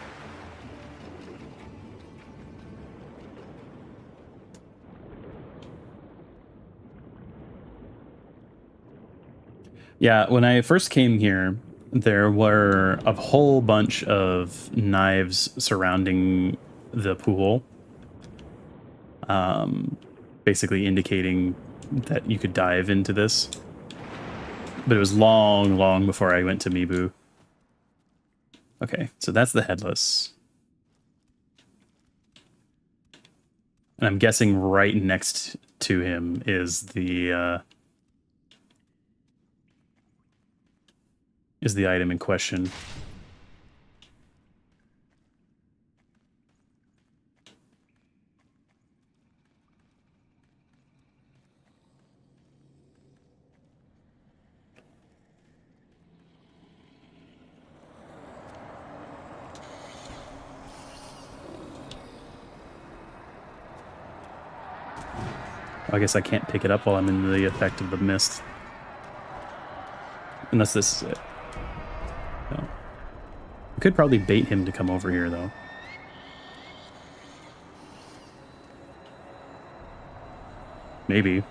Yeah, when I first came here, there were a whole bunch of knives surrounding the pool, basically indicating that you could dive into this. But it was long, long before I went to Mibu. Okay, so that's the headless. And I'm guessing right next to him is the item in question. I guess I can't pick it up while I'm in the effect of the mist. Unless this is it. No. I could probably bait him to come over here, though. Maybe.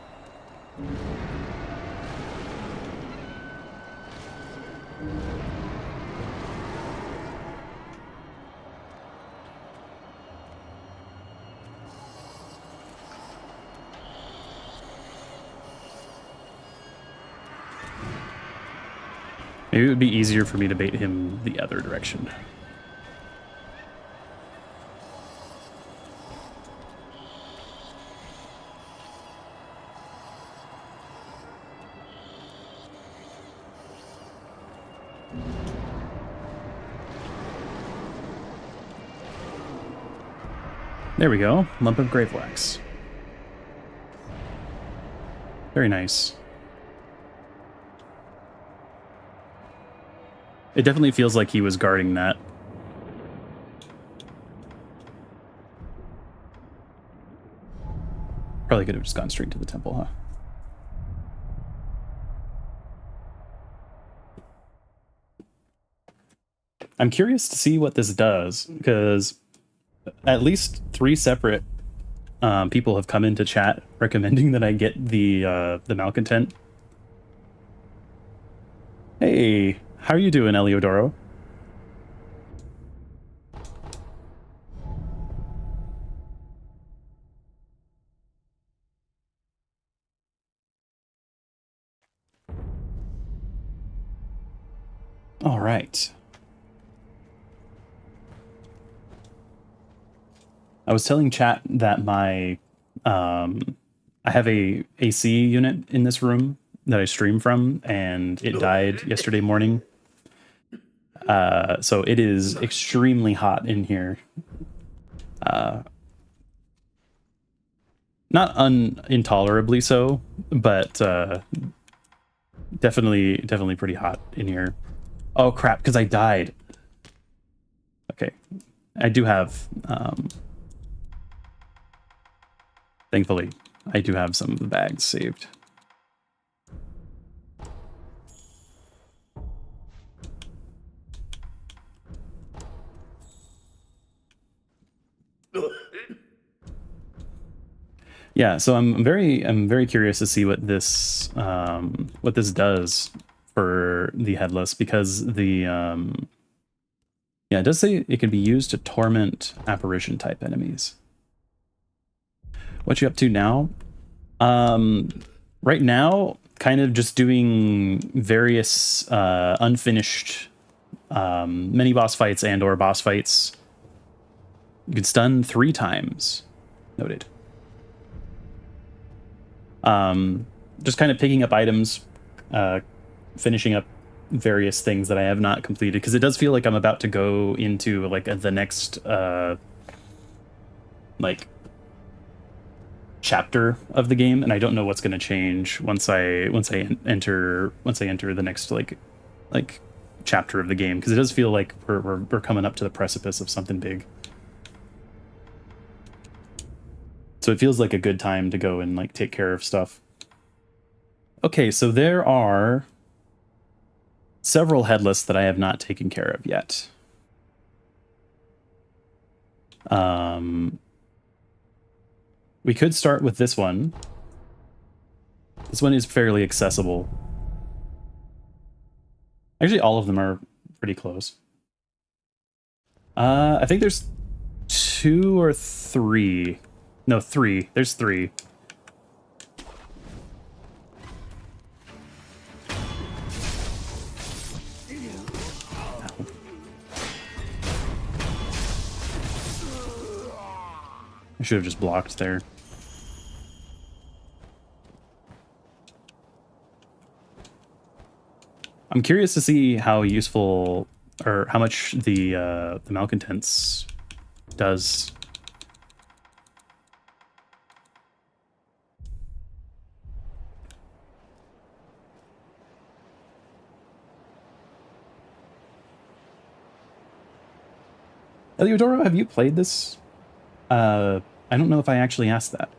Maybe it would be easier for me to bait him the other direction. There we go. Lump of grave wax. Very nice. It definitely feels like he was guarding that. Probably could have just gone straight to the temple, huh? I'm curious to see what this does, because at least 3 separate people have come into chat recommending that I get the Malcontent. Hey, how are you doing, Eliodoro? All right. I was telling chat that my I have a AC unit in this room that I stream from, and it died yesterday morning. So it is extremely hot in here. Not intolerably so, but definitely pretty hot in here. Oh crap, because I died. Okay. I do have thankfully I do have some of the bags saved. Yeah, so I'm very curious to see what this does for the headless, because the yeah, it does say it can be used to torment apparition type enemies. What you up to now? Right now, kind of just doing various unfinished mini boss fights and or boss fights. You can stun 3 times. Noted. Just kind of picking up items, finishing up various things that I have not completed, because it does feel like I'm about to go into like the next like chapter of the game, and I don't know what's going to change once I enter the next like chapter of the game, because it does feel like we're coming up to the precipice of something big. So it feels like a good time to go and like take care of stuff. Okay, so there are several headless that I have not taken care of yet. We could start with this one. This one is fairly accessible. Actually, all of them are pretty close. I think there's 2 or 3. No, 3. There's 3. I should have just blocked there. I'm curious to see how useful, or how much the malcontents does. Eliodoro, have you played this? I don't know if I actually asked that.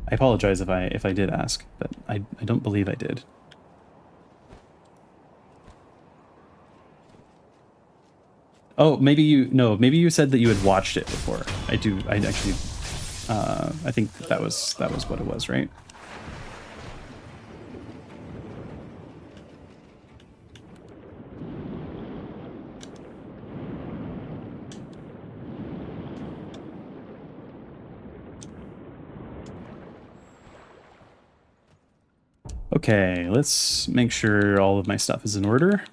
I apologize if I did ask, but I don't believe I did. Oh, maybe you said that you had watched it before. I actually I think that was what it was, right? Okay, let's make sure all of my stuff is in order.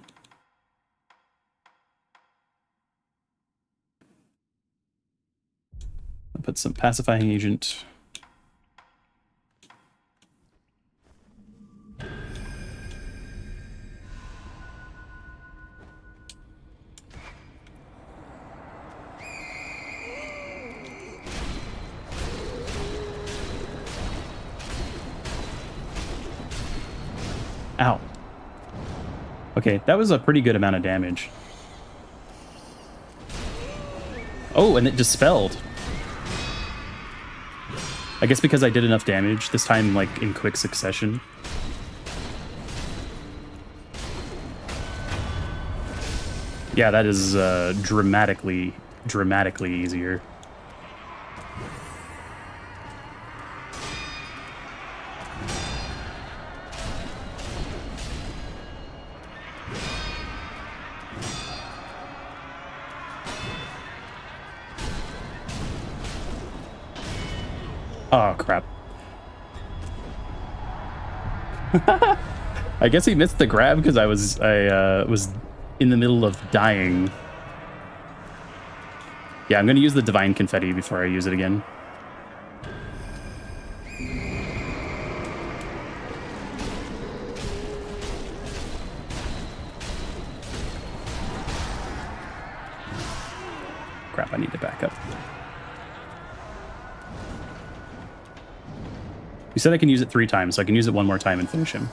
I'll put some pacifying agent. Ow. Okay, that was a pretty good amount of damage. Oh, and it dispelled. I guess because I did enough damage, this time like in quick succession. Yeah, that is dramatically easier. Oh, crap. I guess he missed the grab because I was in the middle of dying. Yeah, I'm going to use the Divine Confetti before I use it again. Crap, I need to back up. You said I can use it 3 times, so I can use it 1 more time and finish him.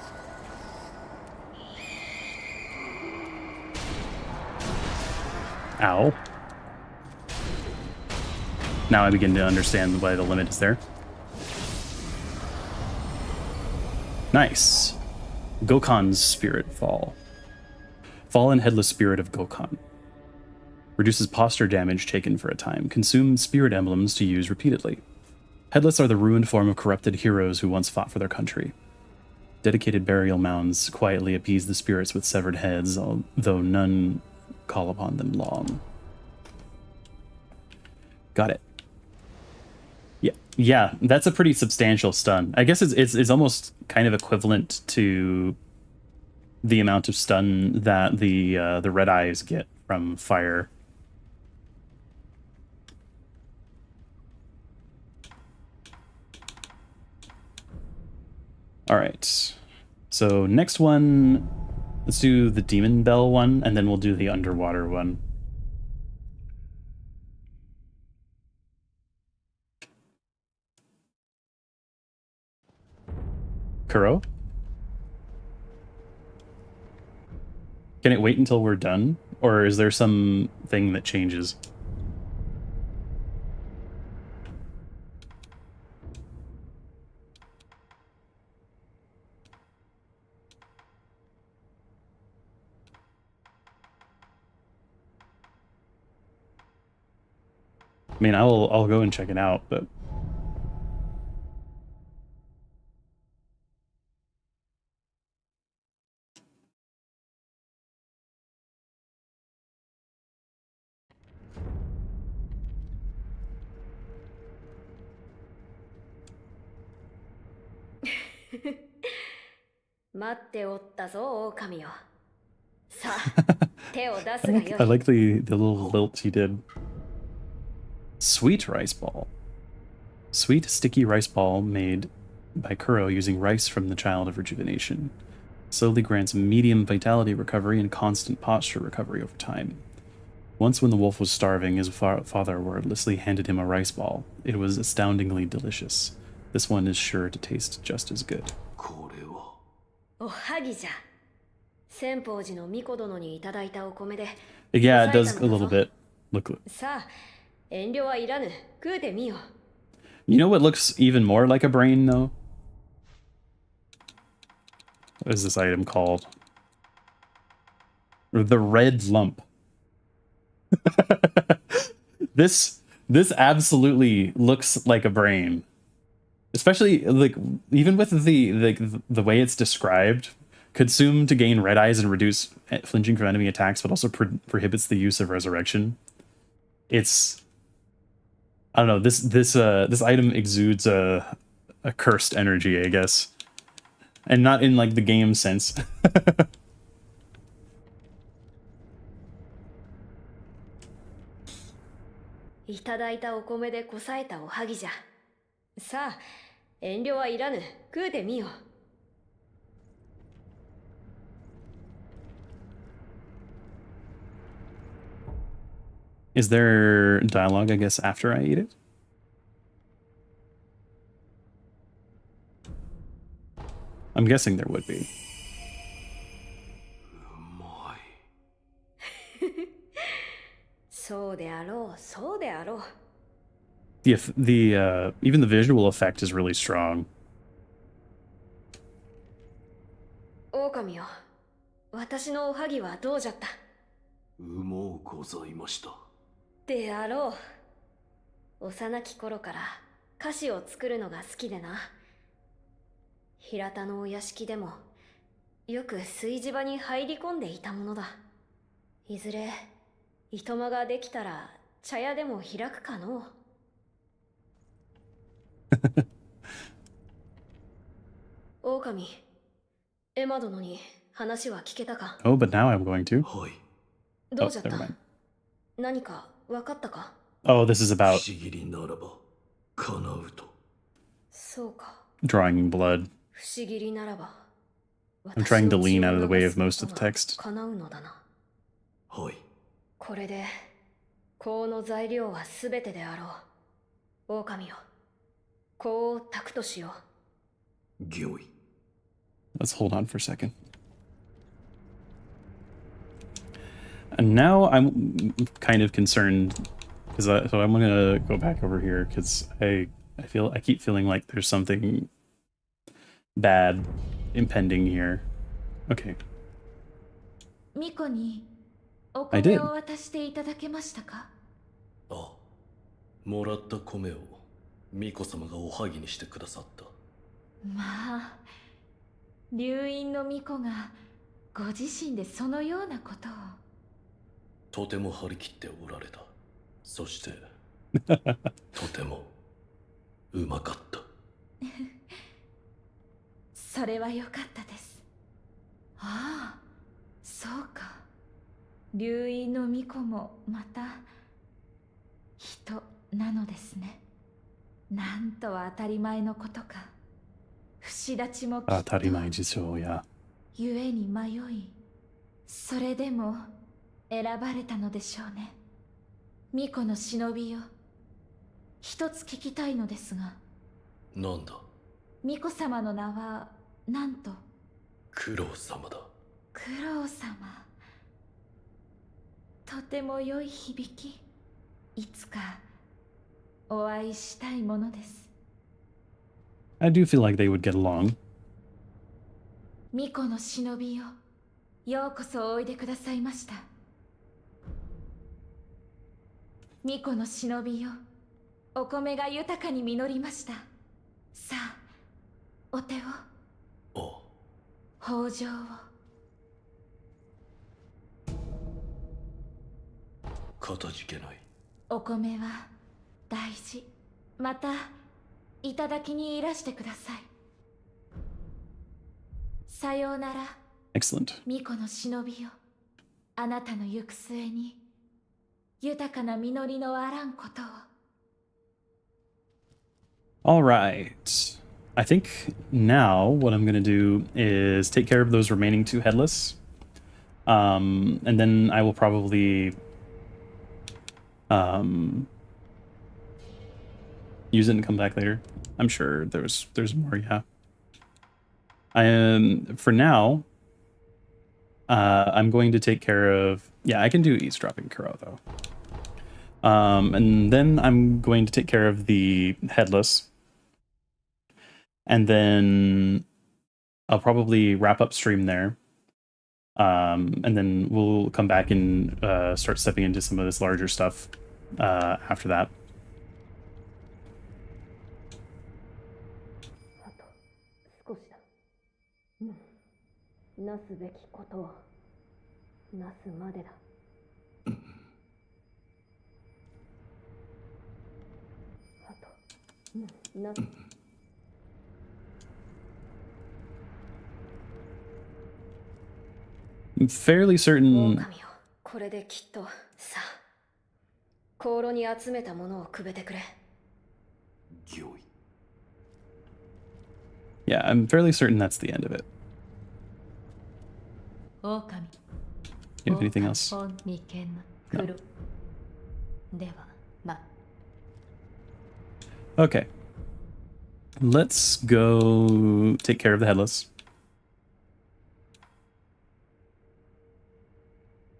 Ow. Now I begin to understand why the limit is there. Nice. Gokhan's Spirit Fall. Fallen Headless Spirit of Gokhan. Reduces posture damage taken for a time. Consume spirit emblems to use repeatedly. Headless are the ruined form of corrupted heroes who once fought for their country. Dedicated burial mounds quietly appease the spirits with severed heads, although none call upon them long. Got it. Yeah, that's a pretty substantial stun. I guess it's almost kind of equivalent to the amount of stun that the red eyes get from fire. All right. So next one, let's do the Demon Bell one, and then we'll do the underwater one. Kuro? Can it wait until we're done? Or is there some thing that changes? I mean, I'll go and check it out, but I like the little lilt he did. Sweet rice ball. Sweet, sticky rice ball made by Kuro using rice from the Child of Rejuvenation. Slowly grants medium vitality recovery and constant posture recovery over time. Once when the wolf was starving, his father wordlessly handed him a rice ball. It was astoundingly delicious. This one is sure to taste just as good. Yeah, it does a little bit. Look. You know what looks even more like a brain, though? What is this item called? The red lump. This absolutely looks like a brain. Especially, like, even with the way it's described, consumed to gain red eyes and reduce flinching from enemy attacks, but also prohibits the use of resurrection. It's, I don't know, this item exudes a cursed energy, I guess. And not in, like, the game sense. Is there dialogue, I guess, after I eat it? I'm guessing there would be. Even the visual effect is really strong. Oh, but now I'm going to. Oh, never mind. Oh, this is about drawing blood. I'm trying to lean out of the way of most of the text. Let's hold on for a second. And now I'm kind of concerned because so I'm gonna go back over here because I keep feeling like there's something bad impending here. Okay. I did. 巫女様がおはぎにしてくださった。まあ、流院の巫女がご自身でそのようなことを。とても張り切っておられた。そしてとてもうまかった。それは良かったです。ああ、そうか。流院の巫女もまた人なのですね。なんとは当たり前のことか。不死立ちもきっと当たり前事情や。ゆえに迷い、それでも選ばれたのでしょうね。巫女の忍びよ、一つ聞きたいのですが。なんだ。巫女様の名はなんと。九郎様だ。九郎様、とても良い響き。いつかお会いしたいものです。I do feel like they would get along. 巫女の忍びよ、ようこそおいでくださいました。巫女の忍びよ、お米が豊かに実りました。さあ、お手を。ああ。豊穣を。かたじけない。お米は大事。またいただきにいらしてください。さようなら。 Excellent. 巫女の忍びよ、あなたの行く末に豊かな実りのあらんことを。 All right. I think now what I'm going to do is take care of those remaining 2 headless. And then I will probably use it and come back later. I'm sure there's more, yeah. For now, I'm going to take care of... Yeah, I can do eavesdropping Kuro, though. And then I'm going to take care of the headless. And then I'll probably wrap up stream there. And then we'll come back and start stepping into some of this larger stuff after that. なすべきことをなすまでだ。あと、な。I'm fairly certain. 狼よ、これできっとさあ、香炉に集めたものをくべてくれ。御意。Yeah, I'm fairly certain that's the end of it. 狼。 You have anything else? No. Okay. Let's go take care of the headless.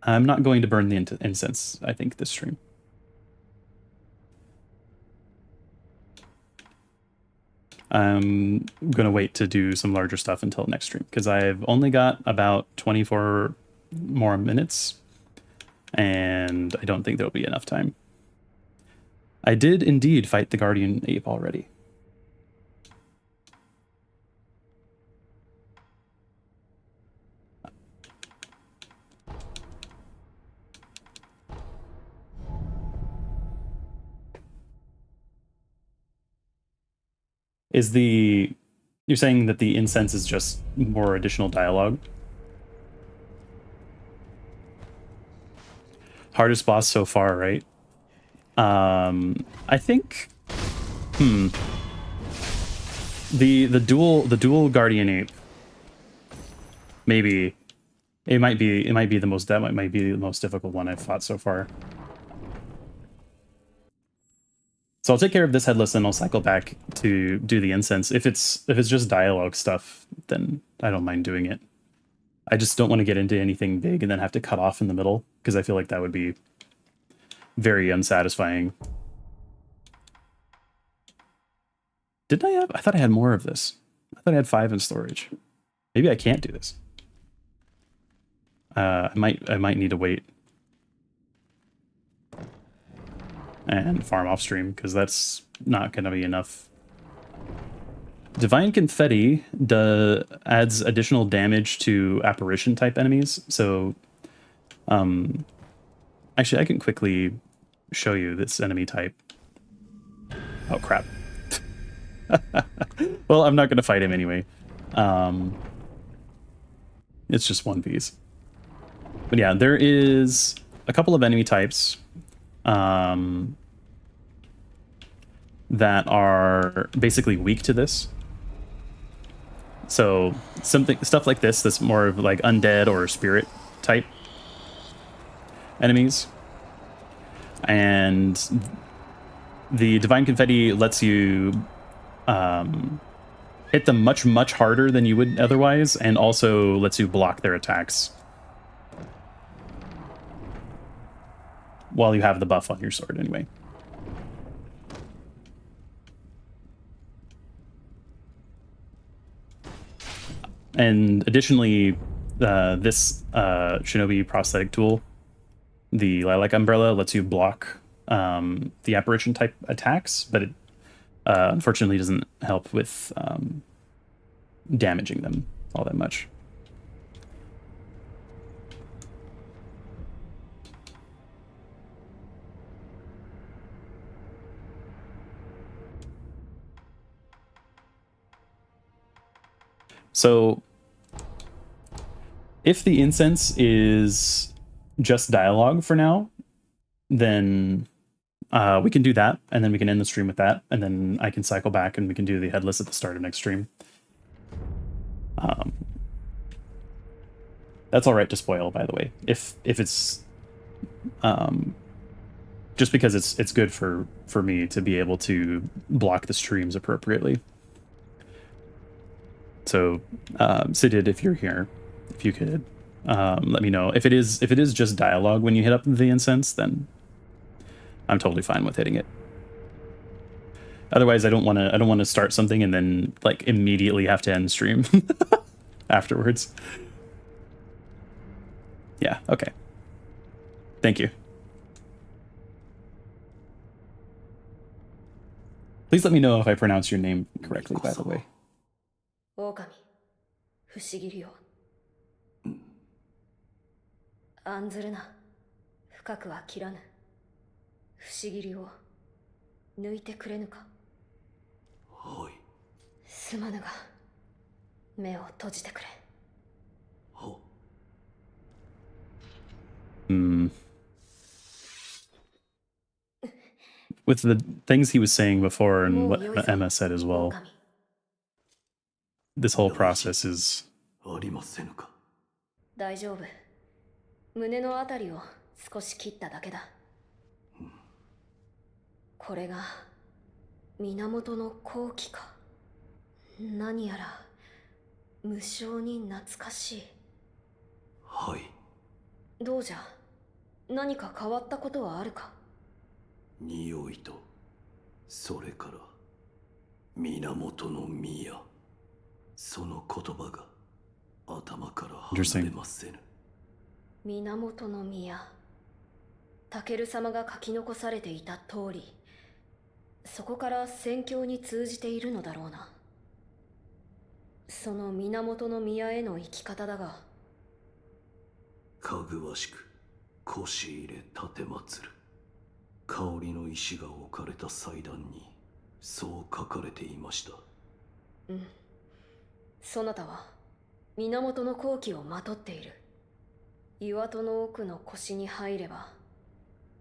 I'm not going to burn the incense, I think, this stream. I'm going to wait to do some larger stuff until next stream, because I've only got about 24 more minutes, and I don't think there'll be enough time. I did indeed fight the guardian ape already. You're saying that the incense is just more additional dialogue? Hardest boss so far, right? I think the dual guardian ape, maybe it might be the most difficult one I've fought so far. So I'll take care of this headless and I'll cycle back to do the incense. If it's just dialogue stuff, then I don't mind doing it. I just don't want to get into anything big and then have to cut off in the middle, because I feel like that would be very unsatisfying. Didn't I have? I thought I had more of this. I thought I had 5 in storage. Maybe I can't do this. I might need to wait. and farm off stream, because that's not going to be enough. Divine Confetti adds additional damage to apparition type enemies. So, actually, I can quickly show you this enemy type. Oh, crap. Well, I'm not going to fight him anyway. It's just 1Vs. But yeah, there is a couple of enemy types that are basically weak to this. So stuff like this that's more of like undead or spirit type enemies. And the Divine Confetti lets you hit them much, much harder than you would otherwise, and also lets you block their attacks while you have the buff on your sword anyway. And additionally, this Shinobi prosthetic tool, the Lilac Umbrella, lets you block the apparition type attacks, but it unfortunately doesn't help with damaging them all that much. So if the incense is just dialogue for now, then we can do that, and then we can end the stream with that, and then I can cycle back and we can do the headless at the start of next stream. That's all right to spoil, by the way, if it's just because it's good for me to be able to block the streams appropriately. So, Sidid, if you're here, if you could let me know. If it is just dialogue when you hit up the incense, then I'm totally fine with hitting it. Otherwise, I don't want to start something and then like immediately have to end stream afterwards. Yeah. Okay. Thank you. Please let me know if I pronounce your name correctly, by the way. 狼不思議よ案ずるな深くは切らぬ不思議を抜いてくれぬかはい。すまぬが目を閉じてくれ。は。With the things he was saying before and what Emma said as well, this whole process is... ありませぬか。大丈夫。胸のあたりを少し切っただけだ。これが源の好機か。何やら無性に懐かしい。はい。どうじゃ。何か変わったことはあるか。匂いと、それから源の宮。その言葉が頭から離れませぬ。源の宮。タケル様が書き残されていた通り、そこから宣教に通じているのだろうな。その源の宮への生き方だが、かぐわしく腰入れ奉る。香りの石が置かれた祭壇にそう書かれていました。うん。そなたは源の好機をまとっている。岩戸の奥の腰に入れば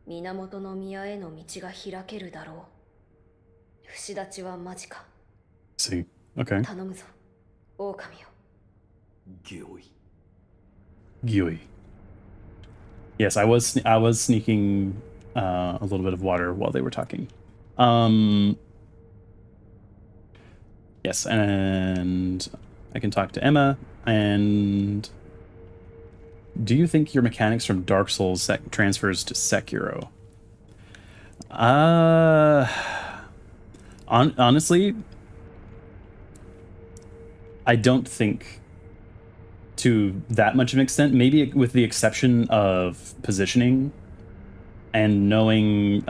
源の宮への道が開けるだろう。節立ちは間近。See, okay. 頼むぞ、狼よ。Gyoi. Yes, I was sneaking a little bit of water while they were talking. Yes, and I can talk to Emma. And do you think your mechanics from Dark Souls transfers to Sekiro? Honestly, I don't think to that much of an extent. Maybe with the exception of positioning and knowing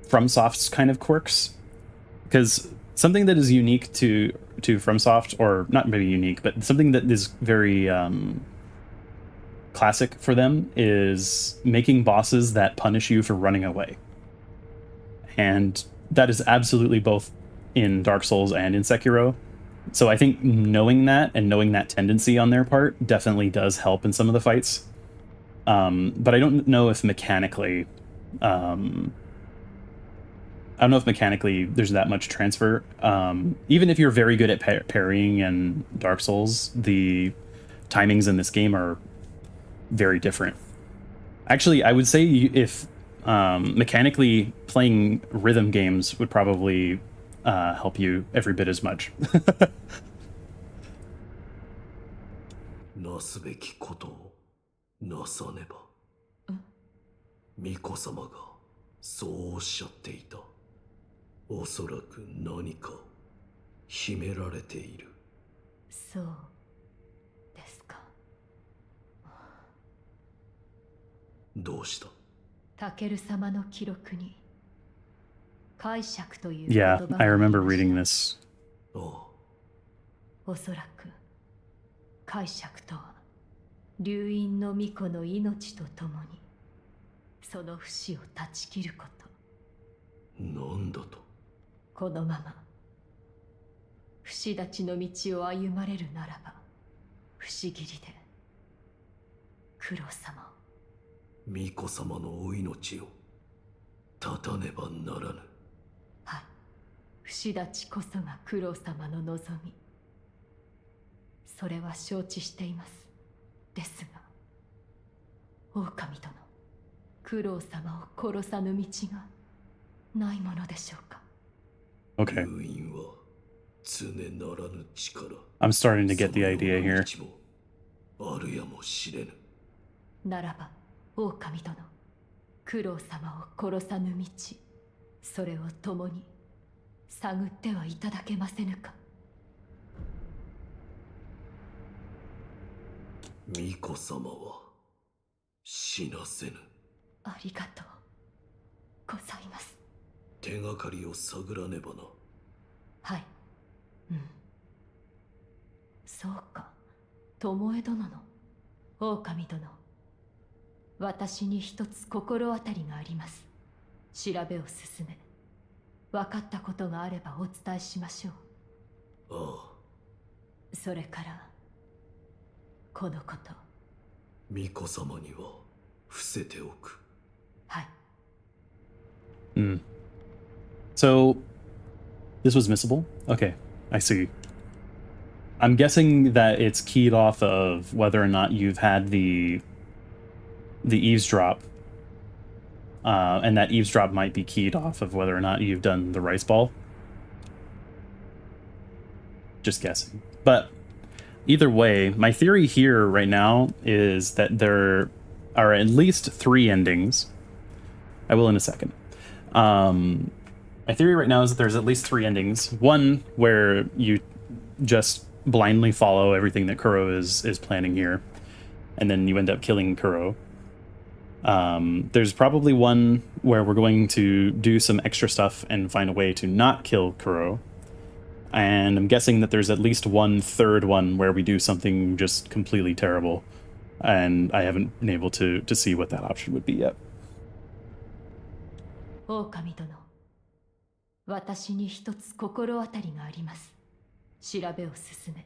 Fromsoft's kind of quirks, because something that is unique to Fromsoft, or not maybe unique, but something that is very classic for them, is making bosses that punish you for running away. And that is absolutely both in Dark Souls and in Sekiro. So I think knowing that and knowing that tendency on their part definitely does help in some of the fights. But I don't know if mechanically... I don't know if mechanically there's that much transfer. Even if you're very good at parrying in Dark Souls, the timings in this game are very different. Actually, I would say if mechanically playing rhythm games would probably help you every bit as much. なすべきことをなさねば。巫女様がそうおっしゃっていた。おそらく何か秘められている。そうですか。どうした？タケル様の記録に解釈という言 Yeah, 葉が I ありま remember した。 reading this. ああ、おそらく解釈とは流因の巫女の命とともにその不死を断ち切ること。なんだと？このまま不死立ちの道を歩まれるならば不思議りで九郎様を。巫女様のお命を絶たねばならぬ。はい、不死立ちこそが九郎様の望み。それは承知しています。ですが狼殿、九郎様を殺さぬ道がないものでしょうか。 Okay. 流因は常ならぬ力。 I'm starting to get the idea here. そのような道もあるやもしれぬ。ならば狼殿、九郎様を殺さぬ道、それを共に探ってはいただけませぬか。巫女様は死なせぬ。ありがとうございます。手がかりを探らねばな。はい、うん。そうか、巴殿の狼殿、私に一つ心当たりがあります。調べを進め、分かったことがあればお伝えしましょう。ああ、それからこのこと、巫女様には伏せておく。はい。Hmm. So, this was missable? Okay, I see. I'm guessing that it's keyed off of whether or not you've had the eavesdrop, and that eavesdrop might be keyed off of whether or not you've done the rice ball. Just guessing. But either way, my theory here right now is that there are at least 3 endings. I will in a second. My theory right now is that there's at least 3 endings. One where you just blindly follow everything that Kuro is planning here, and then you end up killing Kuro. There's probably one where we're going to do some extra stuff and find a way to not kill Kuro. And I'm guessing that there's at least one third one where we do something just completely terrible. And I haven't been able to see what that option would be yet. 狼殿、私に一つ心当たりがあります。調べを進め、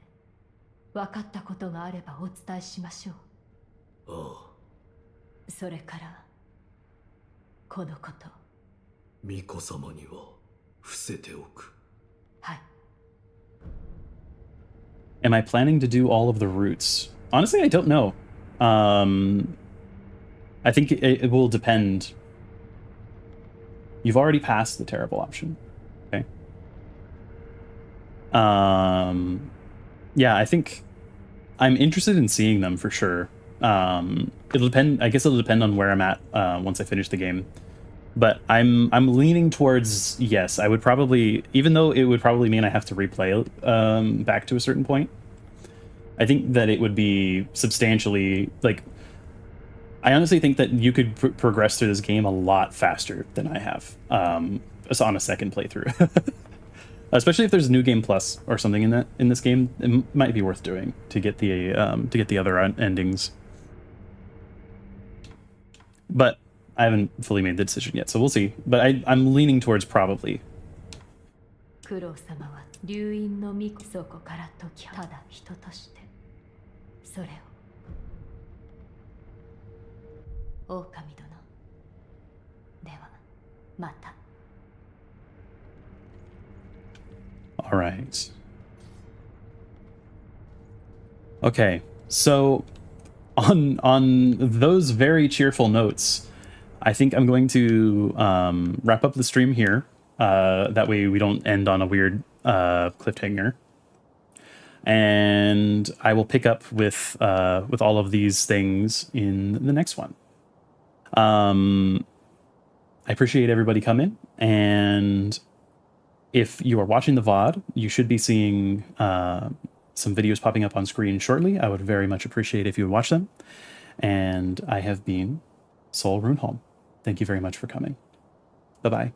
分かったことがあればお伝えしましょう。ああ、それからこのこと、巫女様には伏せておく。はい。 Am I planning to do all of the routes? Honestly, I don't know. I think it will depend. You've already passed the terrible option. Okay. Yeah, I think I'm interested in seeing them for sure. It'll depend. I guess it'll depend on where I'm at once I finish the game. But I'm leaning towards yes. I would probably, even though it would probably mean I have to replay back to a certain point. I think that it would be substantially like I honestly think that you could progress through this game a lot faster than I have, just on a second playthrough. Especially if there's New Game Plus or something in this game, it might be worth doing to get the other endings. But I haven't fully made the decision yet, so we'll see. But I'm leaning towards probably. 九郎様は流院の巫女そこから解きただ人としてそれを狼殿ではまた All right. Okay, so on those very cheerful notes, I think I'm going to wrap up the stream here. That way we don't end on a weird cliffhanger. And I will pick up with all of these things in the next one. I appreciate everybody coming, and if you are watching the VOD, you should be seeing some videos popping up on screen shortly. I would very much appreciate if you would watch them. And I have been Sol Runeholm. Thank you very much for coming. Bye-bye.